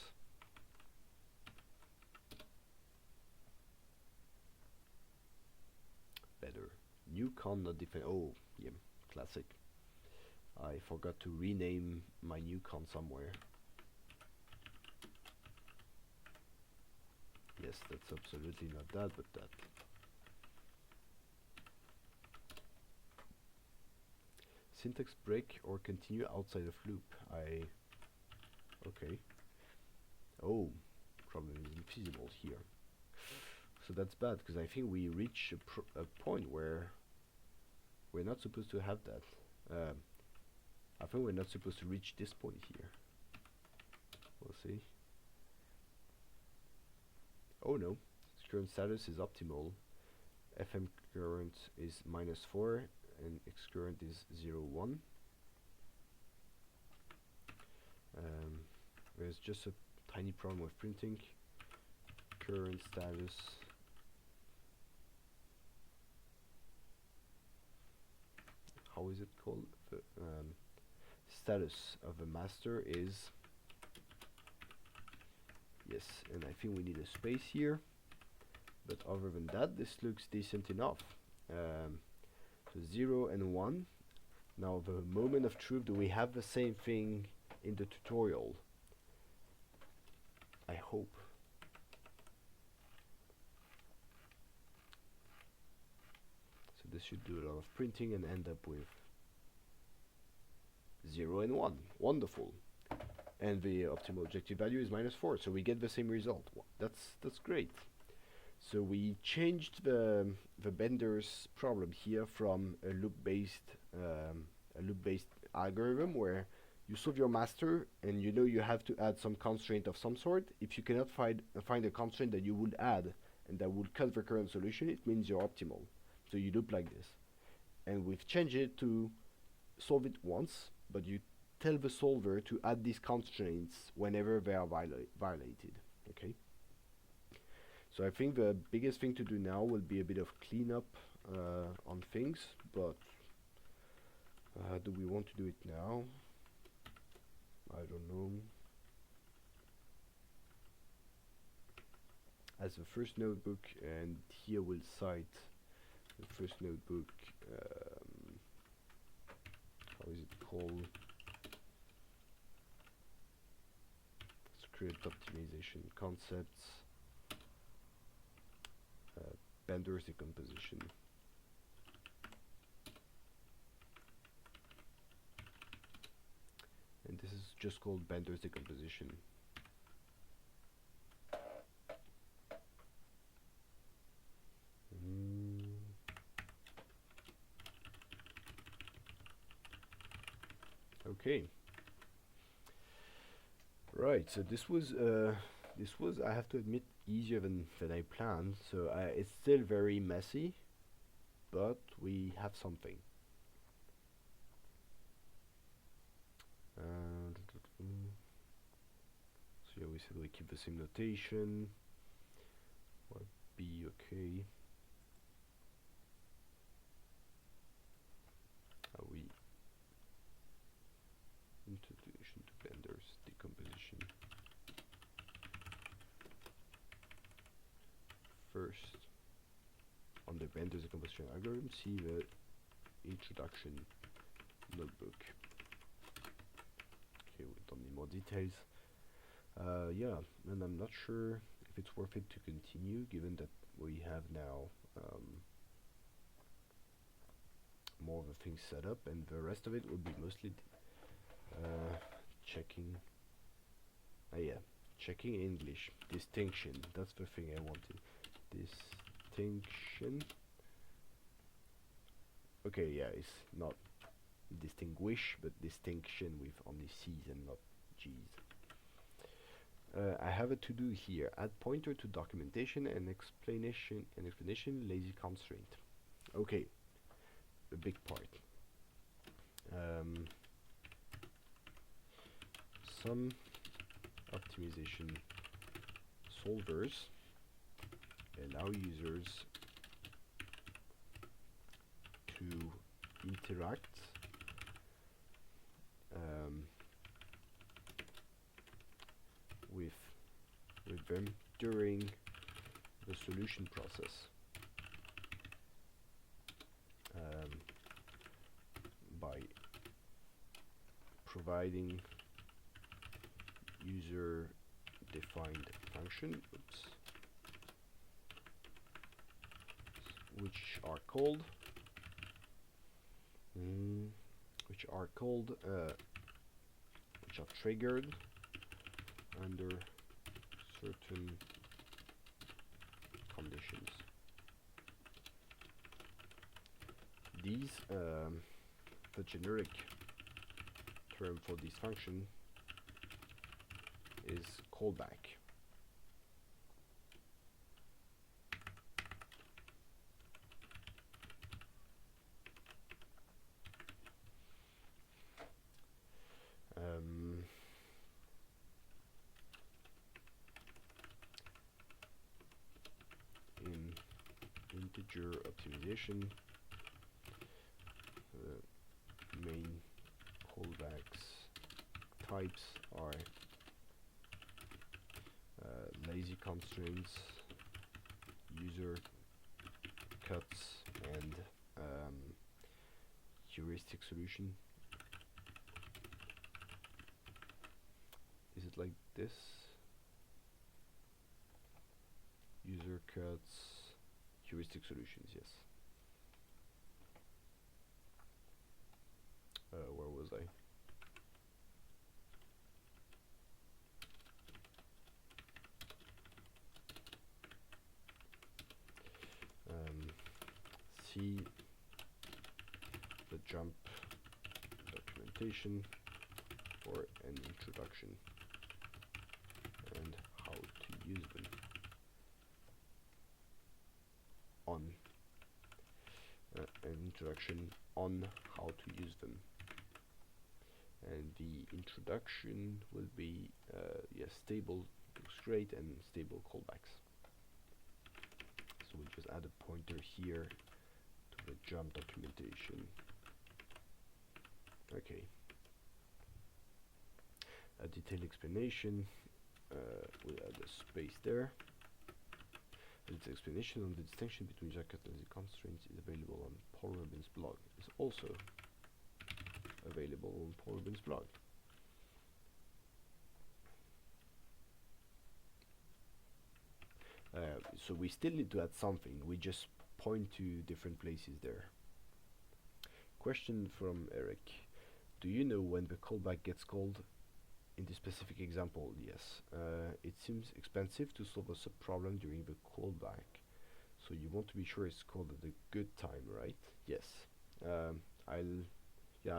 Better. New con not defined. Oh, yeah, classic. I forgot to rename my new con somewhere. Yes, that's absolutely not that, but that. Syntax break or continue outside of loop. Okay. Oh, problem is infeasible here. So that's bad, because I think we reach a point where we're not supposed to have that. I think we're not supposed to reach this point here. We'll see. Oh no, current status is optimal. FM current is -4 and X current is 0.1. There's just a tiny problem with printing. Current status how is it called? The status of a master is yes, and I think we need a space here, but other than that this looks decent enough. So 0 and 1. Now the moment of truth, do we have the same thing in the tutorial? I hope. So this should do a lot of printing and end up with 0 and 1. Wonderful. And the optimal objective value is -4, so we get the same result. That's great. So we changed the Bender's problem here from a loop-based algorithm where you solve your master and you know you have to add some constraint of some sort. If you cannot find a constraint that you would add and that would cut the current solution, it means you're optimal. So you loop like this. And we've changed it to solve it once, but you tell the solver to add these constraints whenever they are violated. Okay. So I think the biggest thing to do now will be a bit of cleanup on things, but do we want to do it now? I don't know. As the first notebook, and here we'll cite the first notebook, how is it called? Script optimization concepts. Bender's decomposition. And this is just called Bender's decomposition. Okay. Right, so this was I have to admit easier than I planned. So it's still very messy, but we have something. So yeah, we said we keep the same notation. Or B, okay. We introduction to Bender's decomposition. enters the composition algorithm, see the introduction notebook. Okay, we don't need more details. Yeah, and I'm not sure if it's worth it to continue, given that we have now more of the things set up, and the rest of it will be mostly checking. Yeah, checking English distinction. That's the thing I wanted. Distinction. Okay, yeah, it's not distinguish, but distinction with only C's and not G's. I have a to-do here. Add pointer to documentation and explanation. Lazy constraint. Okay, a big part. Some optimization solvers allow users to interact with them during the solution process. By providing user-defined function, which are triggered under certain conditions. These, the generic term for this function is callback. In integer optimization, main callbacks types are lazy constraints, user cuts, and heuristic solution. Is it like this? User cuts, heuristic solutions, yes. Where was I? See the JuMP documentation for an introduction and how to use them on an introduction on how to use them. And the introduction will be yes, stable looks great, and stable callbacks. So we'll just add a pointer here to the JuMP documentation. Okay. A detailed explanation. We'll add a space there. Its explanation on the distinction between jacket and the constraints is available on Paul Rubin's blog. It's also available on Paul Rubin's blog. So we still need to add something. We just point to different places there. Question from Eric. Do you know when the callback gets called? In the specific example, yes. It seems expensive to solve a subproblem during the callback. So you want to be sure it's called at a good time, right? Yes. I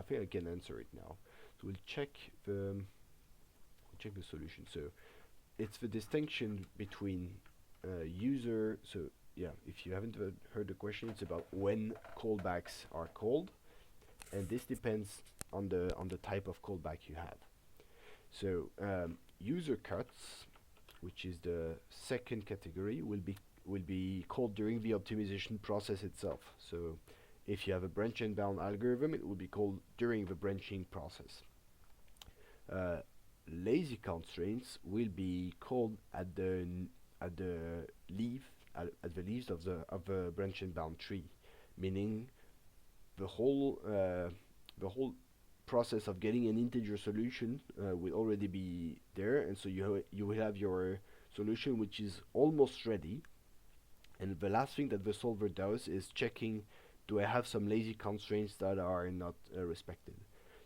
think I can answer it now. So we'll check the solution. So it's the distinction between user. So yeah, if you haven't heard the question, it's about when callbacks are called, and this depends on the type of callback you have. So user cuts, which is the second category, will be called during the optimization process itself. So if you have a branch and bound algorithm, it will be called during the branching process. Lazy constraints will be called at the leave at the least of the branch and bound tree, meaning the whole process of getting an integer solution will already be there, and so you will have your solution which is almost ready. And the last thing that the solver does is checking, do I have some lazy constraints that are not respected.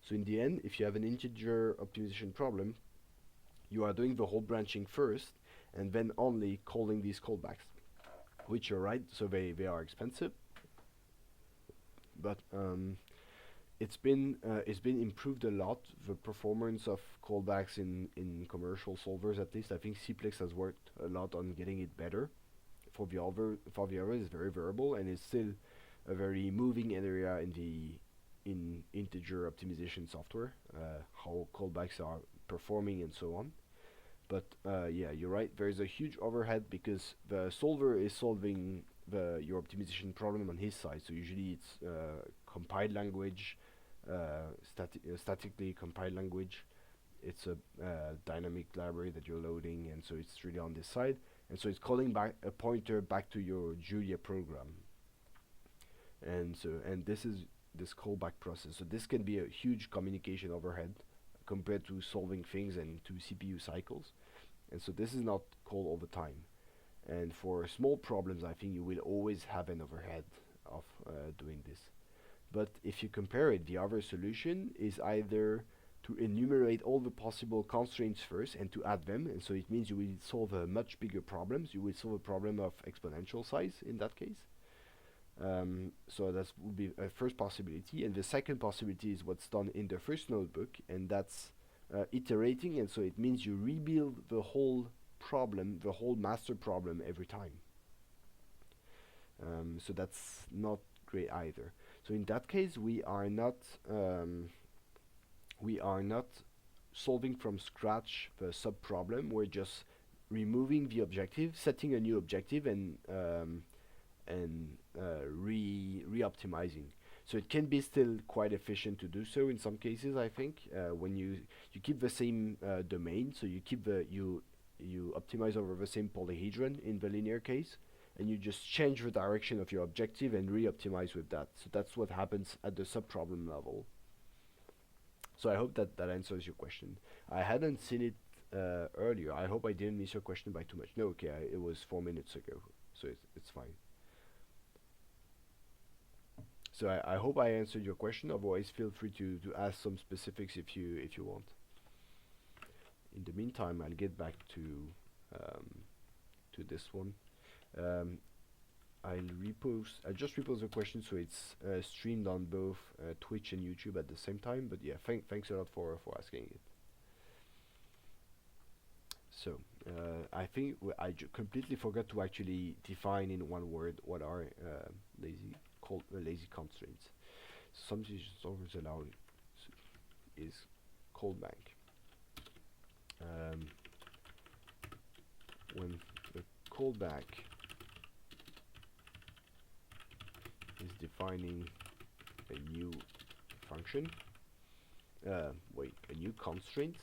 So in the end, if you have an integer optimization problem, you are doing the whole branching first, and then only calling these callbacks, which you're right, so they are expensive, but it's been improved a lot, the performance of callbacks in commercial solvers. At least I think Cplex has worked a lot on getting it better. For the other it's very variable, and it's still a very moving area in integer optimization software, how callbacks are performing and so on. But yeah, you're right, there is a huge overhead because the solver is solving your optimization problem on his side. So usually it's compiled language, statically compiled language. It's a dynamic library that you're loading, and so it's really on this side. And so it's calling back a pointer back to your Julia program. And this is this callback process. So this can be a huge communication overhead compared to solving things and to CPU cycles. And so this is not called all the time. And for small problems, I think you will always have an overhead of doing this. But if you compare it, the other solution is either to enumerate all the possible constraints first and to add them, and so it means you will solve a much bigger problems. You will solve a problem of exponential size in that case. So that would be a first possibility, and the second possibility is what's done in the first notebook, and that's iterating, and so it means you rebuild the whole problem, the whole master problem every time. So that's not great either. So in that case, we are not solving from scratch the sub-problem. We're just removing the objective, setting a new objective, and re-optimizing. So it can be still quite efficient to do so in some cases. I think when you keep the same domain, so you keep you optimize over the same polyhedron in the linear case, and you just change the direction of your objective and re-optimize with that. So that's what happens at the sub-problem level. So I hope that answers your question. I hadn't seen it earlier. I hope I didn't miss your question by too much. No, okay, it was 4 minutes ago, so it's fine. So I hope I answered your question. Otherwise, feel free to ask some specifics if you want. In the meantime, I'll get back to this one. I'll just repost the question so it's streamed on both Twitch and YouTube at the same time. But yeah, thanks a lot for asking it. So I think I completely forgot to actually define in one word what are lazy constraints. Some solvers allow is callback. When the callback is defining a new function, a new constraint.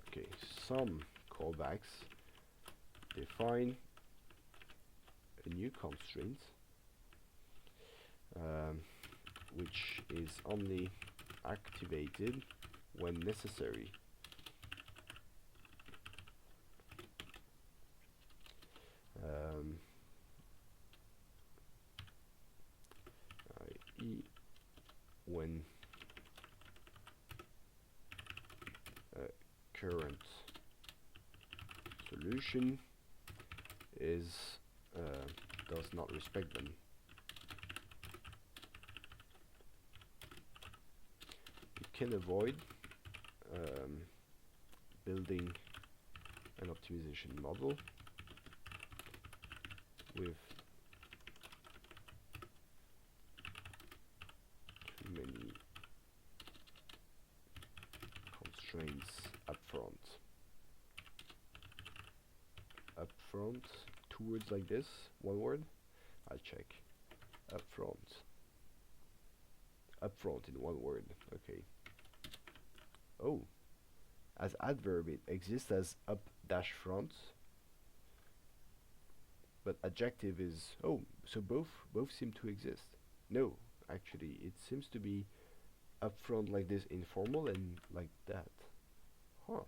Okay, some callbacks define a new constraint, which is only activated when necessary. I.e. when current solution is does not respect them. You can avoid building an optimization model with too many constraints upfront. Upfront, two words like this, one word. I'll check. Upfront. Upfront in one word. Okay. Oh, As adverb, it exists as up dash front, but adjective is, oh, so both seem to exist. No, actually, it seems to be up front like this, informal, and like that. Huh.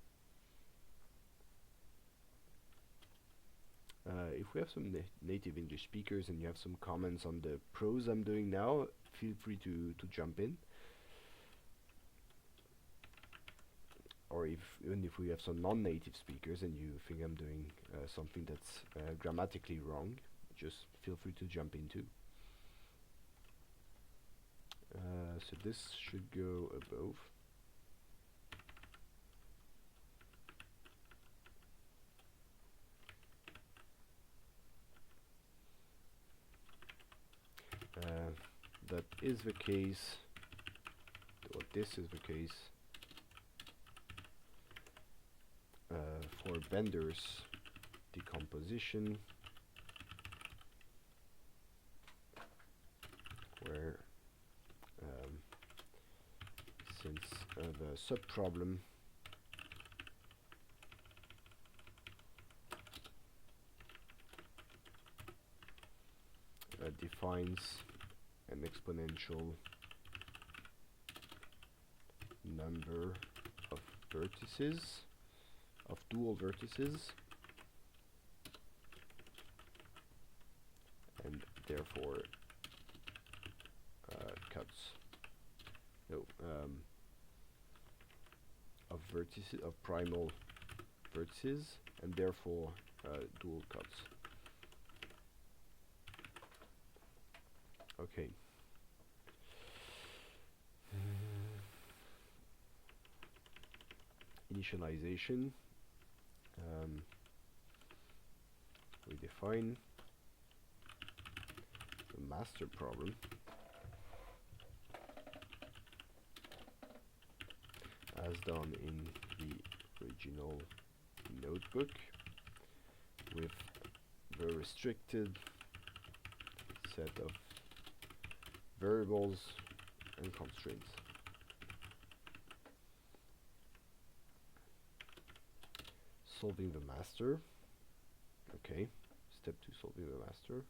If we have some native English speakers and you have some comments on the prose I'm doing now, feel free to jump in. Or even if we have some non-native speakers and you think I'm doing something that's grammatically wrong, just feel free to jump in too. So this should go above. That is the case, or this is the case, for Bender's decomposition, where since the subproblem defines an exponential number of vertices, of dual vertices, and therefore cuts of vertices, of primal vertices, and therefore dual cuts. Okay. Initialization. We define the master problem as done in the original notebook with the restricted set of variables and constraints. Solving the master. Okay, step 2, solving the master.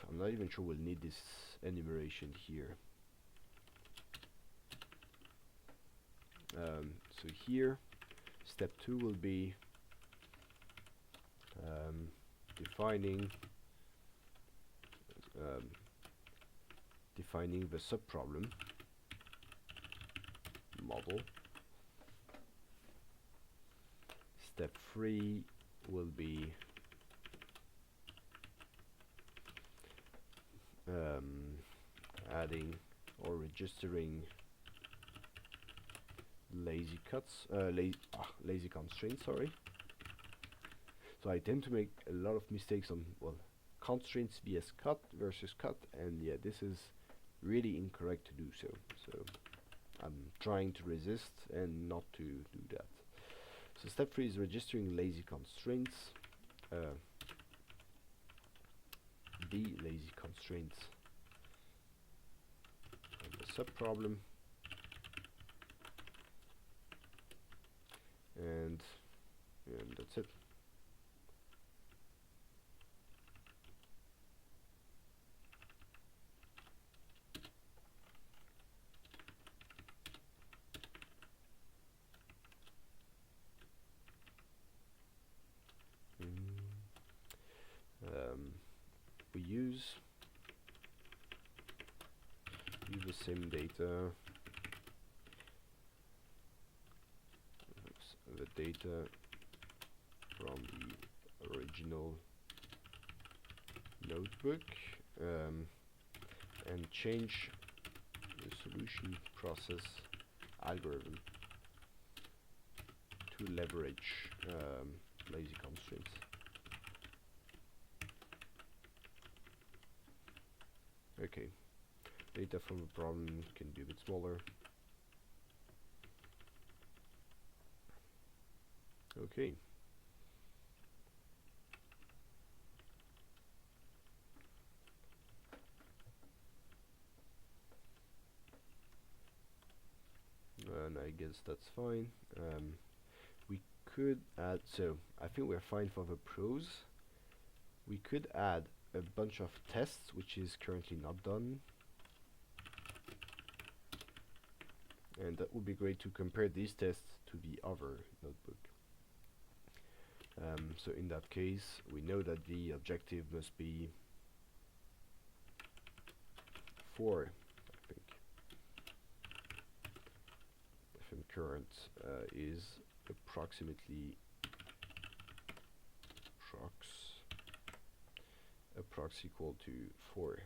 I'm not even sure we'll need this enumeration here. So here, step 2 will be defining the subproblem model. Step 3 will be adding or registering lazy constraints, sorry. So I tend to make a lot of mistakes on, well, constraints vs cut versus cut, and yeah, this is really incorrect to do so. So I'm trying to resist and not to do that. So step 3 is registering lazy constraints, the lazy constraints of the subproblem, and that's it. We use the same data, the data from the original notebook, and change the solution process algorithm to leverage lazy constraints. Okay, data from the problem can be a bit smaller. Okay. And I guess that's fine. We could add, so I think we're fine for the pros. We could add a bunch of tests, which is currently not done. And that would be great to compare these tests to the other notebook. So in that case, we know that the objective must be 4, I think. FM current is approximately approx equal to 4.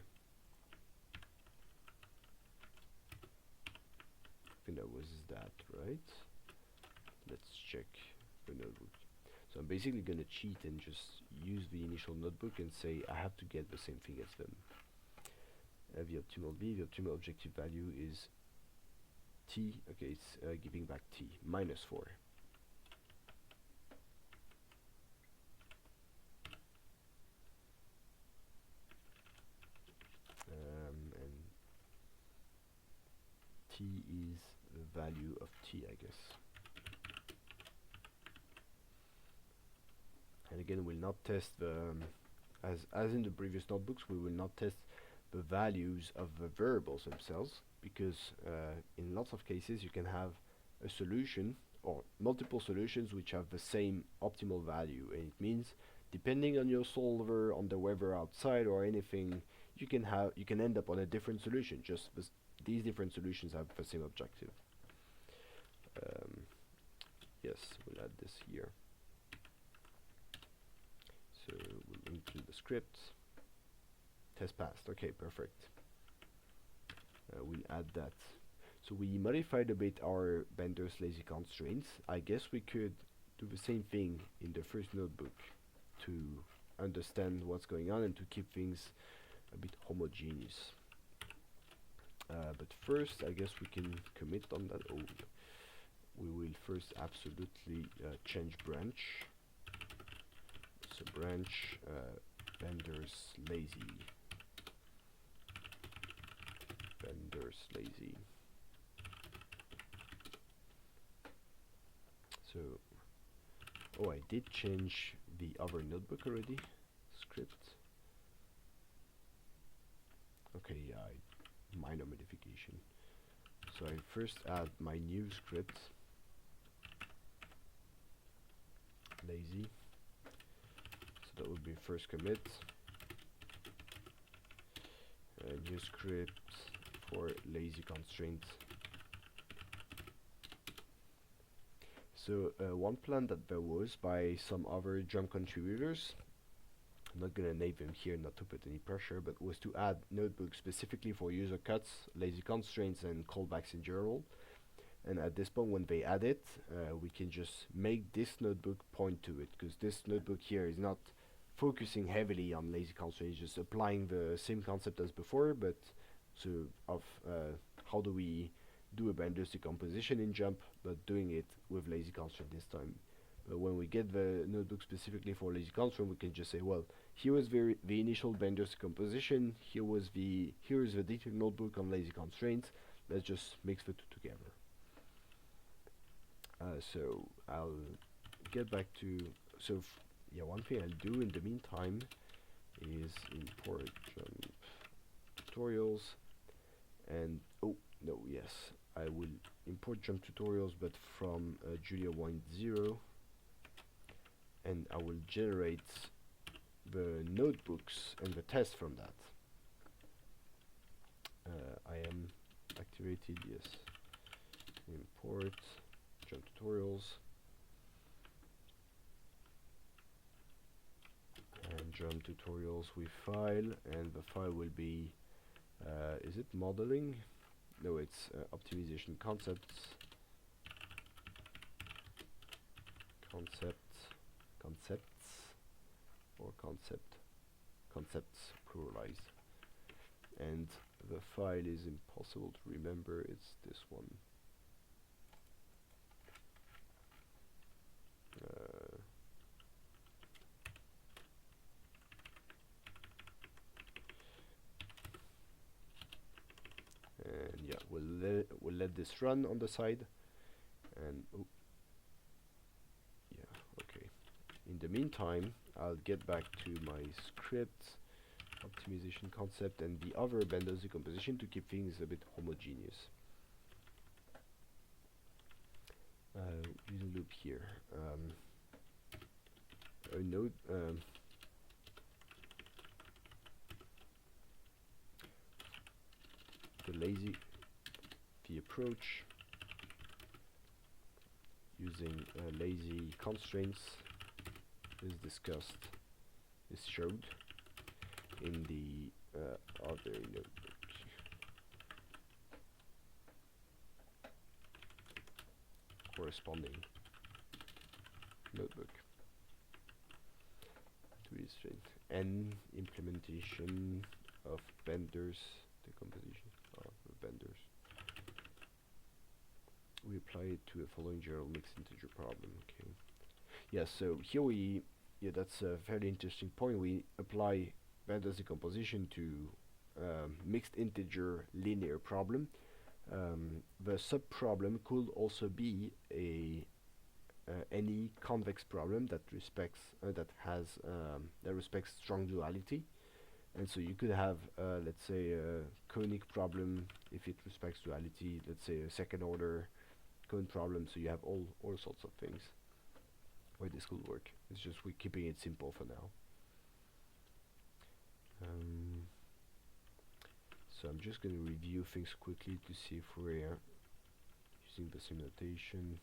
I think that was that, right? Let's check the notebook. So I'm basically going to cheat and just use the initial notebook and say I have to get the same thing as them. The optimal objective value is t. Okay, it's giving back t minus 4. And t is the value of t, I guess. And again, we'll not test the as in the previous notebooks, we will not test the values of the variables themselves, because in lots of cases you can have a solution or multiple solutions which have the same optimal value, and it means depending on your solver, on the weather outside or anything, you can end up on a different solution. Just these different solutions have the same objective. Yes, we'll add this here. So we'll include the script. Test passed. Okay, perfect. We'll add that. So we modified a bit our Bender's lazy constraints. I guess we could do the same thing in the first notebook to understand what's going on and to keep things a bit homogeneous. But first, I guess we can commit on that. Oh, we will first absolutely change branch. So branch Bender's lazy. Bender's lazy. So, oh, I did change the other notebook already. Script. Okay, yeah, minor modification. So I first add my new script. Lazy. So that would be first commit. New script for lazy constraint. So one plan that there was by some other JuMP contributors, I'm not gonna name them here, not to put any pressure, but was to add notebooks specifically for user cuts, lazy constraints, and callbacks in general. And at this point, when they add it, we can just make this notebook point to it, because this notebook here is not focusing heavily on lazy constraints, just applying the same concept as before, but so of how do we do a Bender's decomposition in JuMP, but doing it with lazy constraint this time. But when we get the notebook specifically for lazy constraint, we can just say, well, here was the initial Bender's decomposition, here is the detailed notebook on lazy constraints. Let's just mix the two together. So I'll get back to, so yeah, one thing I'll do in the meantime is import JuMP tutorials, and oh no, yes, I will import JuMP tutorials, but from Julia 1.0, and I will generate the notebooks and the test from that. I am activated, yes. Import JuMP tutorials. And JuMP tutorials with file, and the file will be, is it modeling? No, it's optimization concepts. Concepts pluralized. And the file is impossible to remember, it's this one. And yeah, we'll let this run on the side, in the meantime, I'll get back to my script, optimization concept, and the other benders decomposition to keep things a bit homogeneous. Using loop here. A node. The approach using lazy constraints is discussed, is showed in the other notebook. Corresponding notebook to illustrate and implementation of benders decomposition of benders. We apply it to a following general mixed integer problem. Okay. Yeah. So here we, that's a fairly interesting point. We apply benders decomposition to mixed integer linear problem. The sub-problem could also be a any convex problem that respects that respects strong duality, and so you could have let's say a conic problem if it respects duality. Let's say a second order cone problem. So you have all sorts of things where this could work. It's just we're keeping it simple for now. So I'm just going to review things quickly to see if we're using the same notation.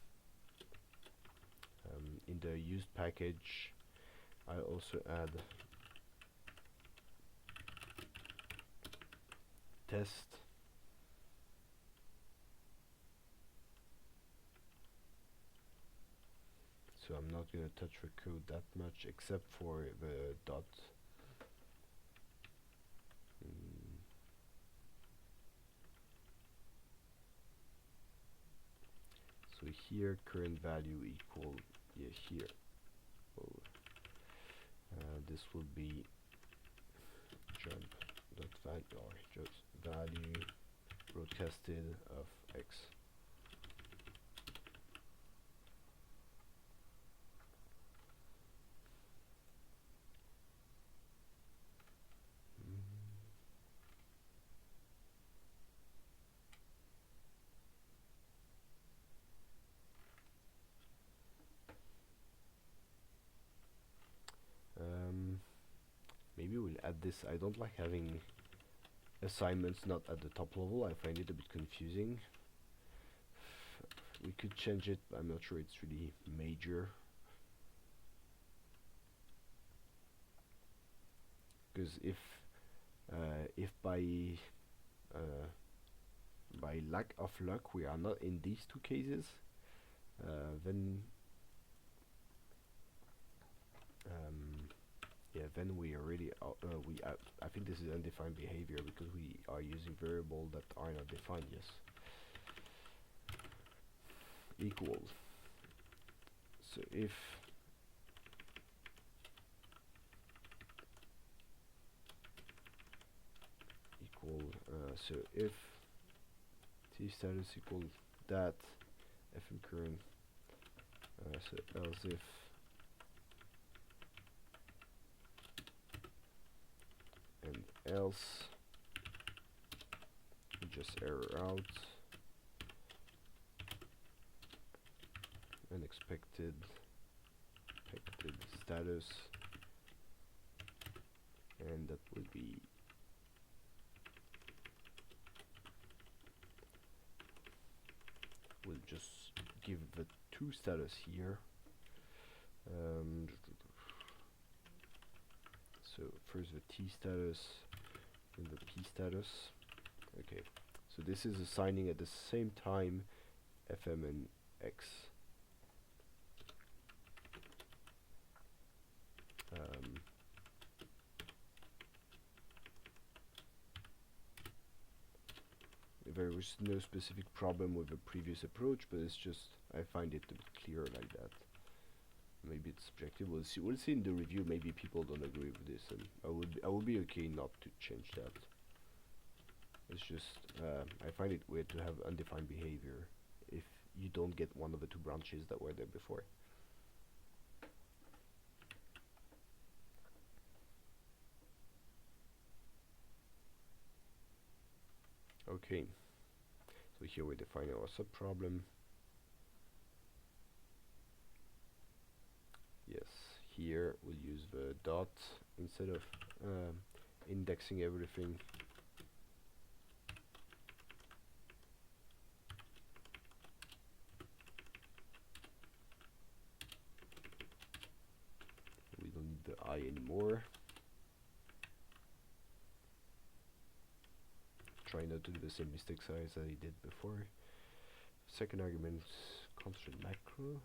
In the used package, I also add test. So I'm not going to touch the code that much except for the dot. So here current value equal, here. This will be JuMP dot value, or just value broadcasted of x. Maybe we'll add this. I don't like having assignments not at the top level. I find it a bit confusing. We could change it, but I'm not sure it's really major. Because if by lack of luck we are not in these two cases, then then we are really I think this is undefined behavior because we are using variables that are not defined. Yes. Equals. So if equal so if t status equals that fm current, so else if and else we just error out unexpected status, and that will be we'll just give the two status here. So first the t status and the p status. Okay, so this is assigning at the same time fm and x. There was no specific problem with the previous approach, but it's just I find it a bit clearer like that. Maybe it's subjective. We'll see. We'll see in the review. Maybe people don't agree with this, and I would be okay not to change that. It's just I find it weird to have undefined behavior if you don't get one of the two branches that were there before. Okay, so here we define our subproblem. Yes, here we'll use the dot instead of indexing everything. We don't need the I anymore. Try not to do the same mistake size that I did before. Second argument, constraint macro.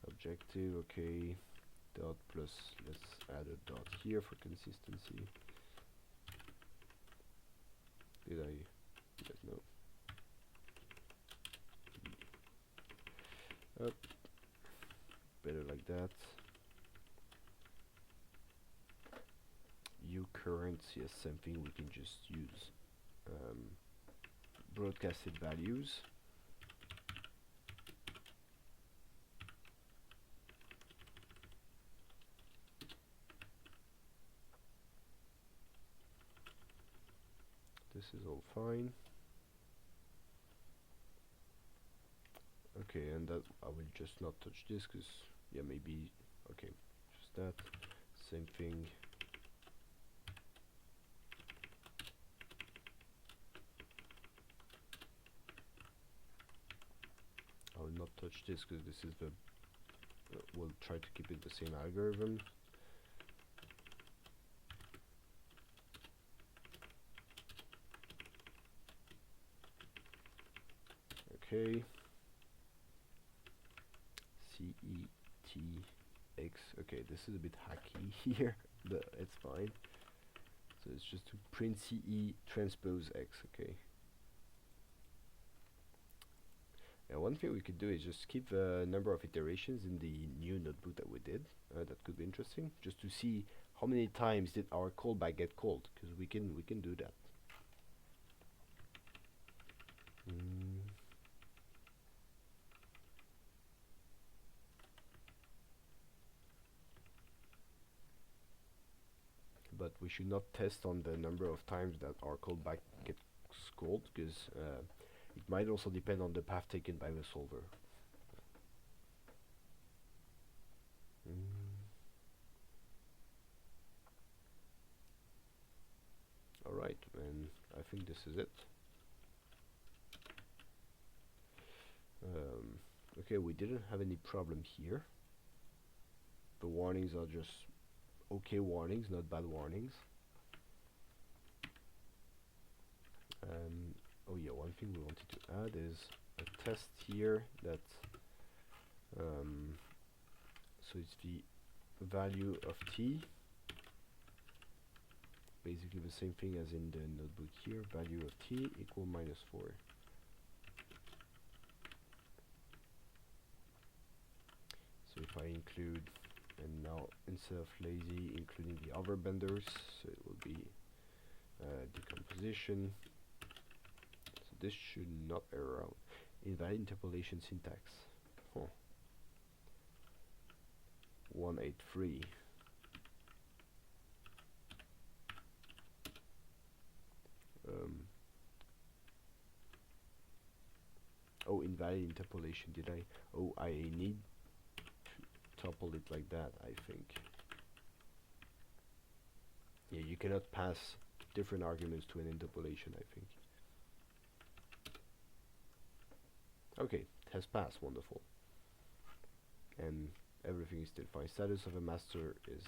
Objective, okay. Dot plus, let's add a dot here for consistency. Did I? Yes, no. Up. Better like that. Current, yes, same thing. We can just use broadcasted values. This is all fine. Okay, and that I will just not touch this because, yeah, maybe, okay, just that. Same thing. I will not touch this because this is the, we'll try to keep it the same algorithm. Okay. CETX. Okay, this is a bit hacky here, but it's fine. So it's just to print CE transpose X. Okay. Now one thing we could do is just keep the number of iterations in the new notebook that we did. That could be interesting, just to see how many times did our callback get called, because we can do that. But we should not test on the number of times that our callback gets called, because it might also depend on the path taken by the solver. Alright, and I think this is it. Okay, we didn't have any problem here. The warnings are just okay warnings, not bad warnings. Oh yeah, one thing we wanted to add is a test here that so it's the value of t, basically the same thing as in the notebook here, value of t equal -4. So if I include, and now instead of lazy, including the other benders, so it will be decomposition. So this should not error out. Invalid interpolation syntax. 183. Oh, invalid interpolation. Did I? Oh, I need to topple it like that, I think. Yeah, you cannot pass different arguments to an interpolation, I think. Okay, it has passed. Wonderful. And everything is still fine. Status of a master is,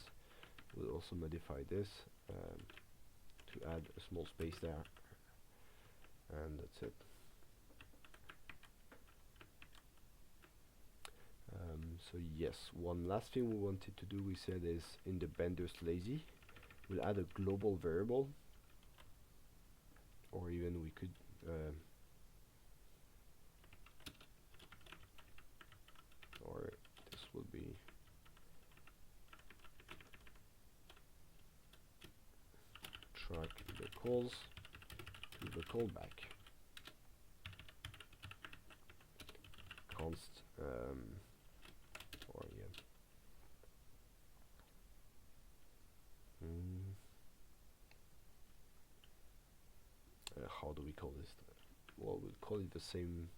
we'll also modify this to add a small space there, and that's it. So yes, one last thing we wanted to do, we said, is in the benders lazy, we'll add a global variable, or even we could or this will be track the calls to the callback const call this? Well, we'll call it the same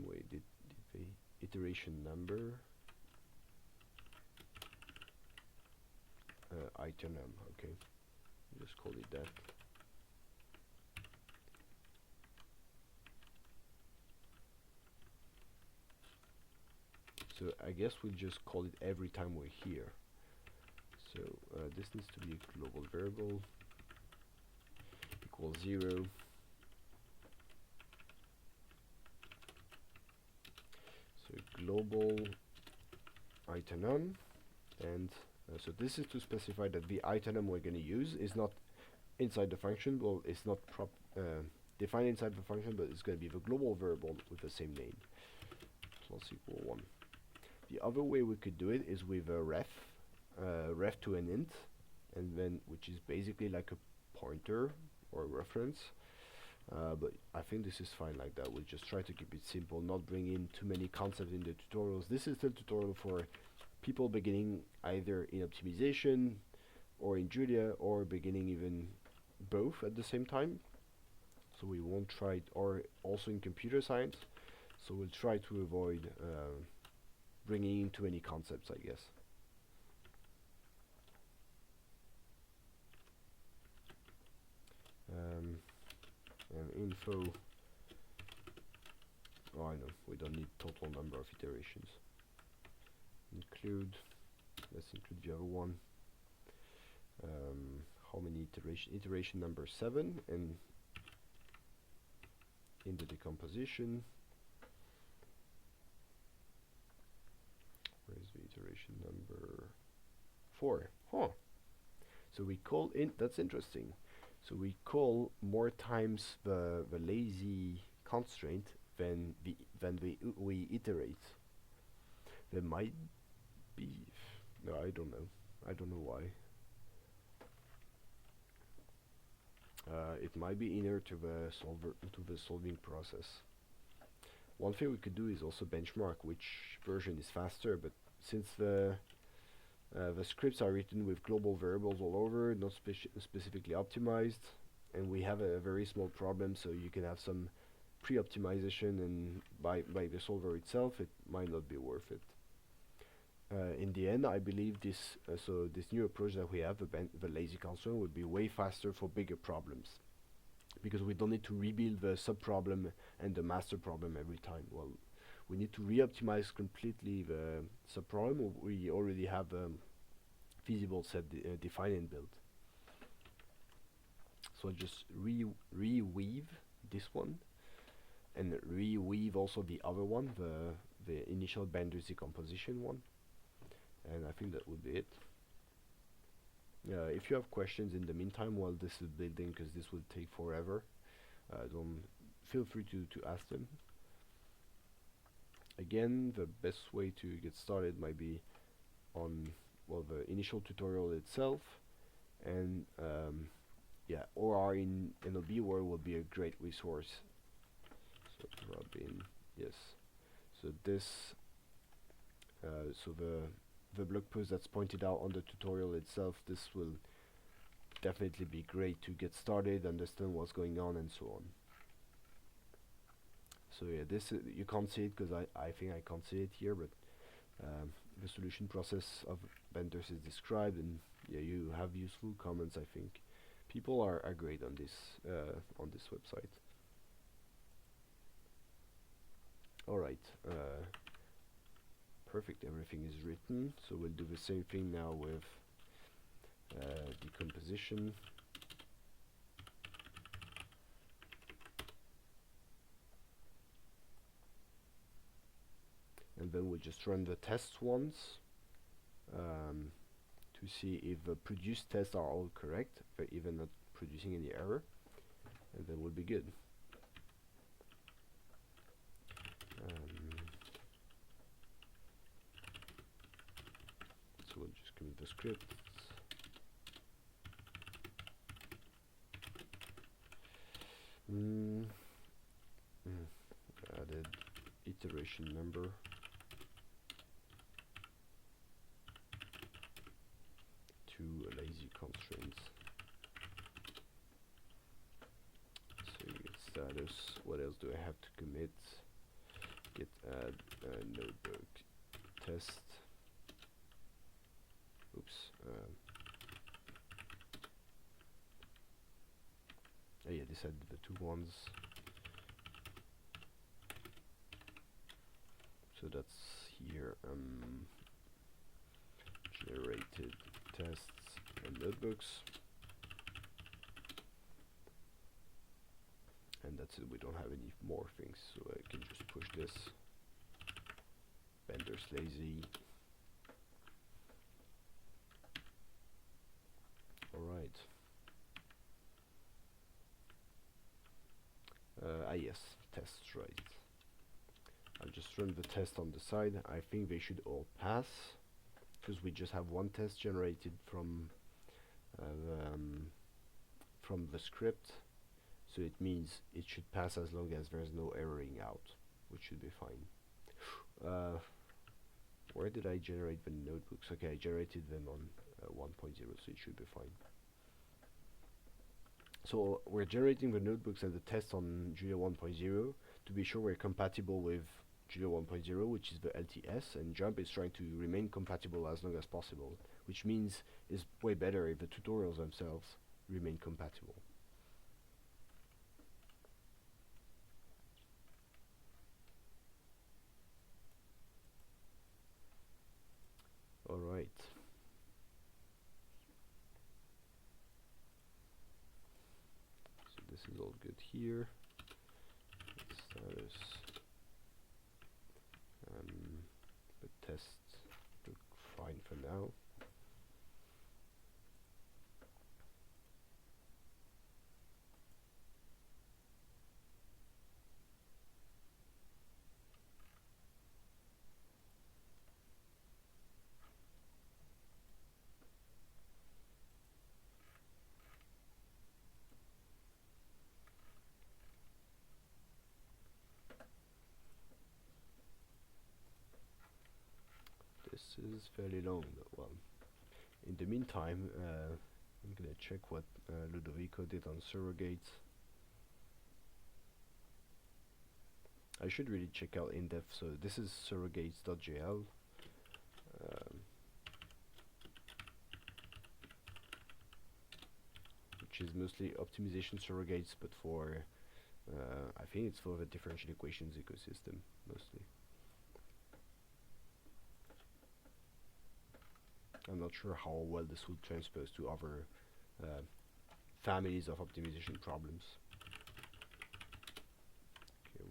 way. Did they iteration number item, okay, just call it that. So I guess we'll just call it every time we're here. So this needs to be a global variable equals 0. So global item, and so this is to specify that the item we're going to use is not inside the function. Well, it's not defined inside the function, but it's going to be the global variable with the same name, plus equal 1. The other way we could do it is with a ref to an int, and then which is basically like a pointer or a reference. But I think this is fine like that. We'll just try to keep it simple, not bring in too many concepts in the tutorials. This is still a tutorial for people beginning either in optimization or in Julia, or beginning even both at the same time. So we won't try it, or also in computer science. So we'll try to avoid bringing in too many concepts, I guess. And info. Oh, I know, we don't need total number of iterations. Include, let's include the other one. How many iteration number 7, and in the decomposition, where is the iteration number 4? Huh. So we call in, that's interesting. So we call more times the lazy constraint than we iterate. There might be, no, I don't know. I don't know why. It might be inner to the solving process. One thing we could do is also benchmark which version is faster, but since the scripts are written with global variables all over, not specifically optimized, and we have a very small problem, so you can have some pre-optimization, and by the solver itself, it might not be worth it. In the end, I believe this new approach that we have, the lazy constraint, would be way faster for bigger problems, because we don't need to rebuild the sub-problem and the master problem every time. Well, we need to re-optimize completely the sub-problem. We already have a feasible set defined and built. So I'll just reweave this one, and reweave also the other one, the initial boundaries decomposition one. And I think that would be it. If you have questions in the meantime while this is building, because this will take forever, don't feel free to ask them. Again, the best way to get started might be on, well, the initial tutorial itself, and yeah, OR in NLB World will be a great resource. So Robin, yes. So this, so the blog post that's pointed out on the tutorial itself, this will definitely be great to get started, understand what's going on, and so on. So yeah, this you can't see it because I think I can't see it here, but the solution process of vendors is described, and yeah, you have useful comments. I think people are great on this website. All right. Perfect, everything is written, so we'll do the same thing now with decomposition. And then we'll just run the tests once to see if the produced tests are all correct, but even not producing any error, and then we'll be good. So we'll just commit the script. Added iteration number to lazy constraints. status. What else do I have to commit? Git add notebook test. Oops. Oh yeah, this had the two ones. So that's here. Generated tests and notebooks. And that's it, we don't have any more things, so I can just push this. Bender's lazy. Alright. Yes, tests, right. I'll just run the test on the side. I think they should all pass, because we just have one test generated from the script. So it means it should pass as long as there's no erroring out, which should be fine. Where did I generate the notebooks? Okay, I generated them on 1.0, so it should be fine. So we're generating the notebooks and the tests on Julia 1.0 to be sure we're compatible with Julia 1.0, which is the LTS, and JuMP is trying to remain compatible as long as possible, which means it's way better if the tutorials themselves remain compatible. Alright. So this is all good here. Status. The tests look fine for now. This is fairly long, well, in the meantime, I'm gonna check what Ludovico did on surrogates. I should really check out in-depth, so this is surrogates.jl. Which is mostly optimization surrogates, but for, I think it's for the differential equations ecosystem, mostly. I'm not sure how well this will transpose to other families of optimization problems. Okay,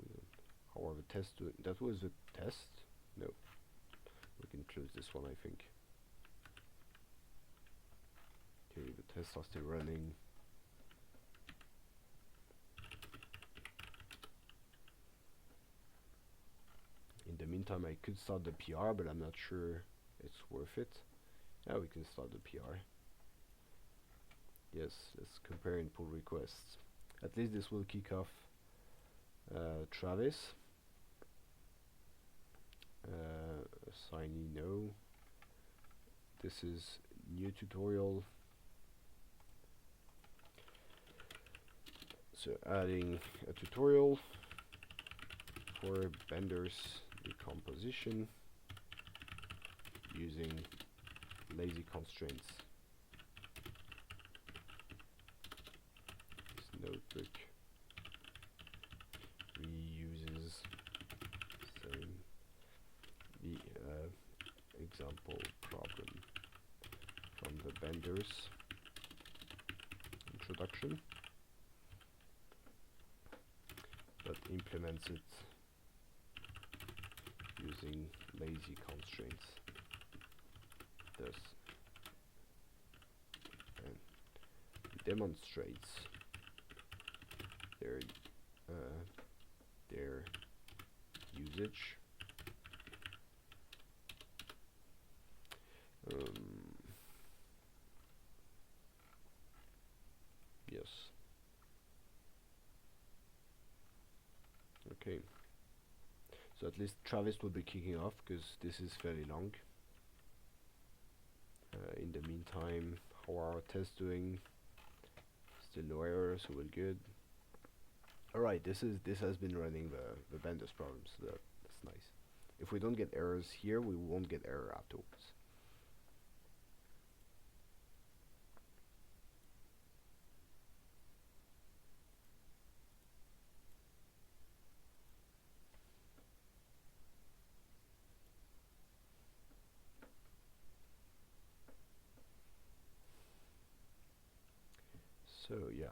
how are the tests doing? That was a test? No. We can close this one, I think. Okay, the tests are still running. In the meantime, I could start the PR, but I'm not sure it's worth it. Now we can start the PR. Yes, let's compare and pull requests. At least this will kick off Travis. Assignee no. This is new tutorial. So adding a tutorial for Bender's decomposition using lazy constraints. This notebook reuses the example problem from the Bender's introduction, but implements it using lazy constraints. Thus, and demonstrates their usage. Yes. Okay. So at least Travis will be kicking off because this is fairly long. In the meantime, how are our tests doing? Still no errors, so we're good. Alright, this has been running the vendor's problems. That's nice. If we don't get errors here, we won't get error afterwards. So yeah.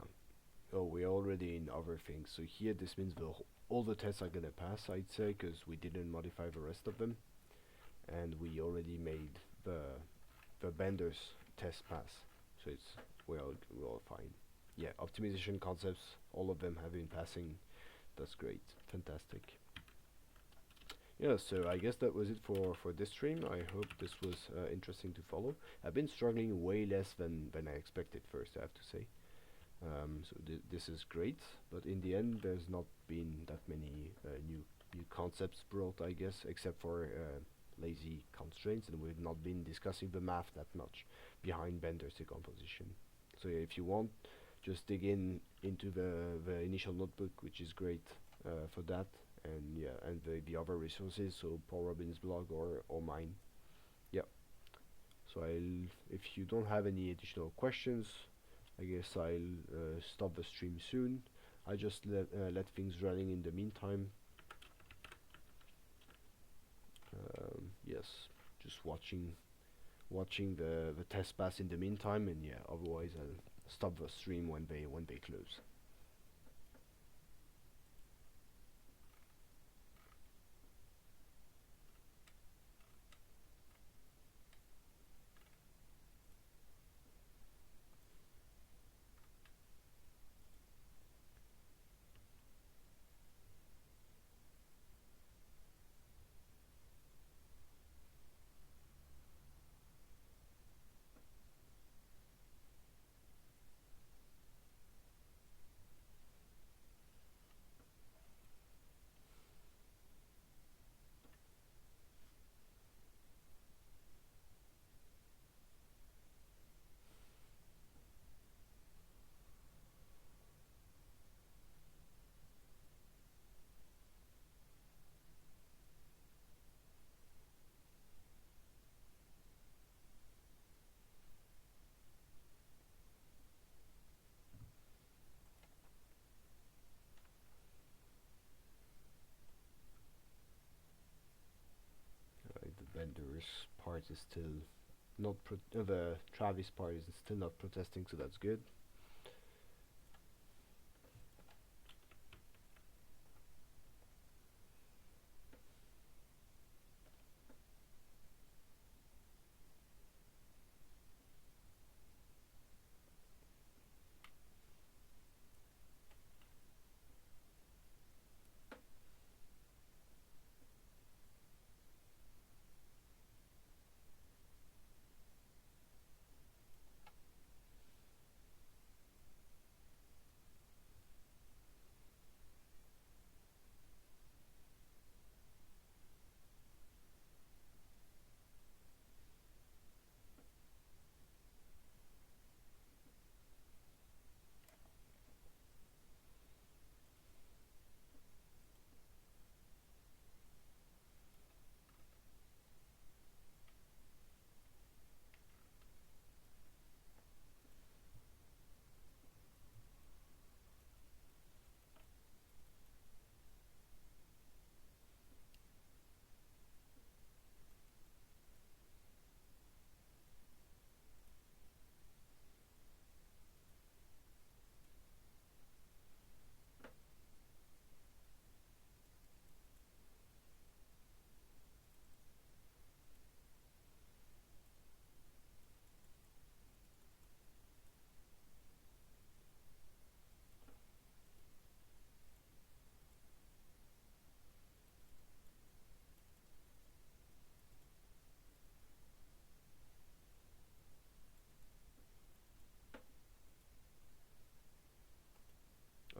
Oh, we're already in other things. So here, this means all the tests are gonna pass, I'd say, because we didn't modify the rest of them, and we already made the vendor's test pass. So we're all fine. Yeah, optimization concepts, all of them have been passing. That's great, fantastic. Yeah, so I guess that was it for this stream. I hope this was interesting to follow. I've been struggling way less than I expected first, I have to say. So this is great, but in the end, there's not been that many new concepts brought, I guess, except for lazy constraints, and we've not been discussing the math that much behind Bender's decomposition. So yeah, if you want, just dig into the initial notebook, which is great for that, and yeah, and the other resources, so Paul Robbins' blog or mine. Yeah. So if you don't have any additional questions, I guess I'll stop the stream soon. I just let things running in the meantime. Yes, just watching the test pass in the meantime, and yeah, otherwise I'll stop the stream when they close. The vendors part is still not the Travis part is still not protesting, so that's good.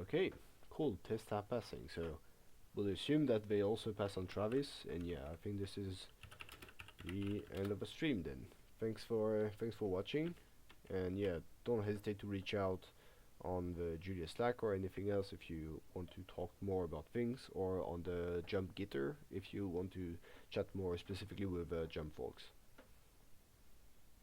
Okay, cool. Tests are passing, so we'll assume that they also pass on Travis, and yeah, I think this is the end of the stream then. Thanks for watching, and yeah, don't hesitate to reach out on the Julia Slack or anything else if you want to talk more about things, or on the JuMP Gitter if you want to chat more specifically with JuMP folks.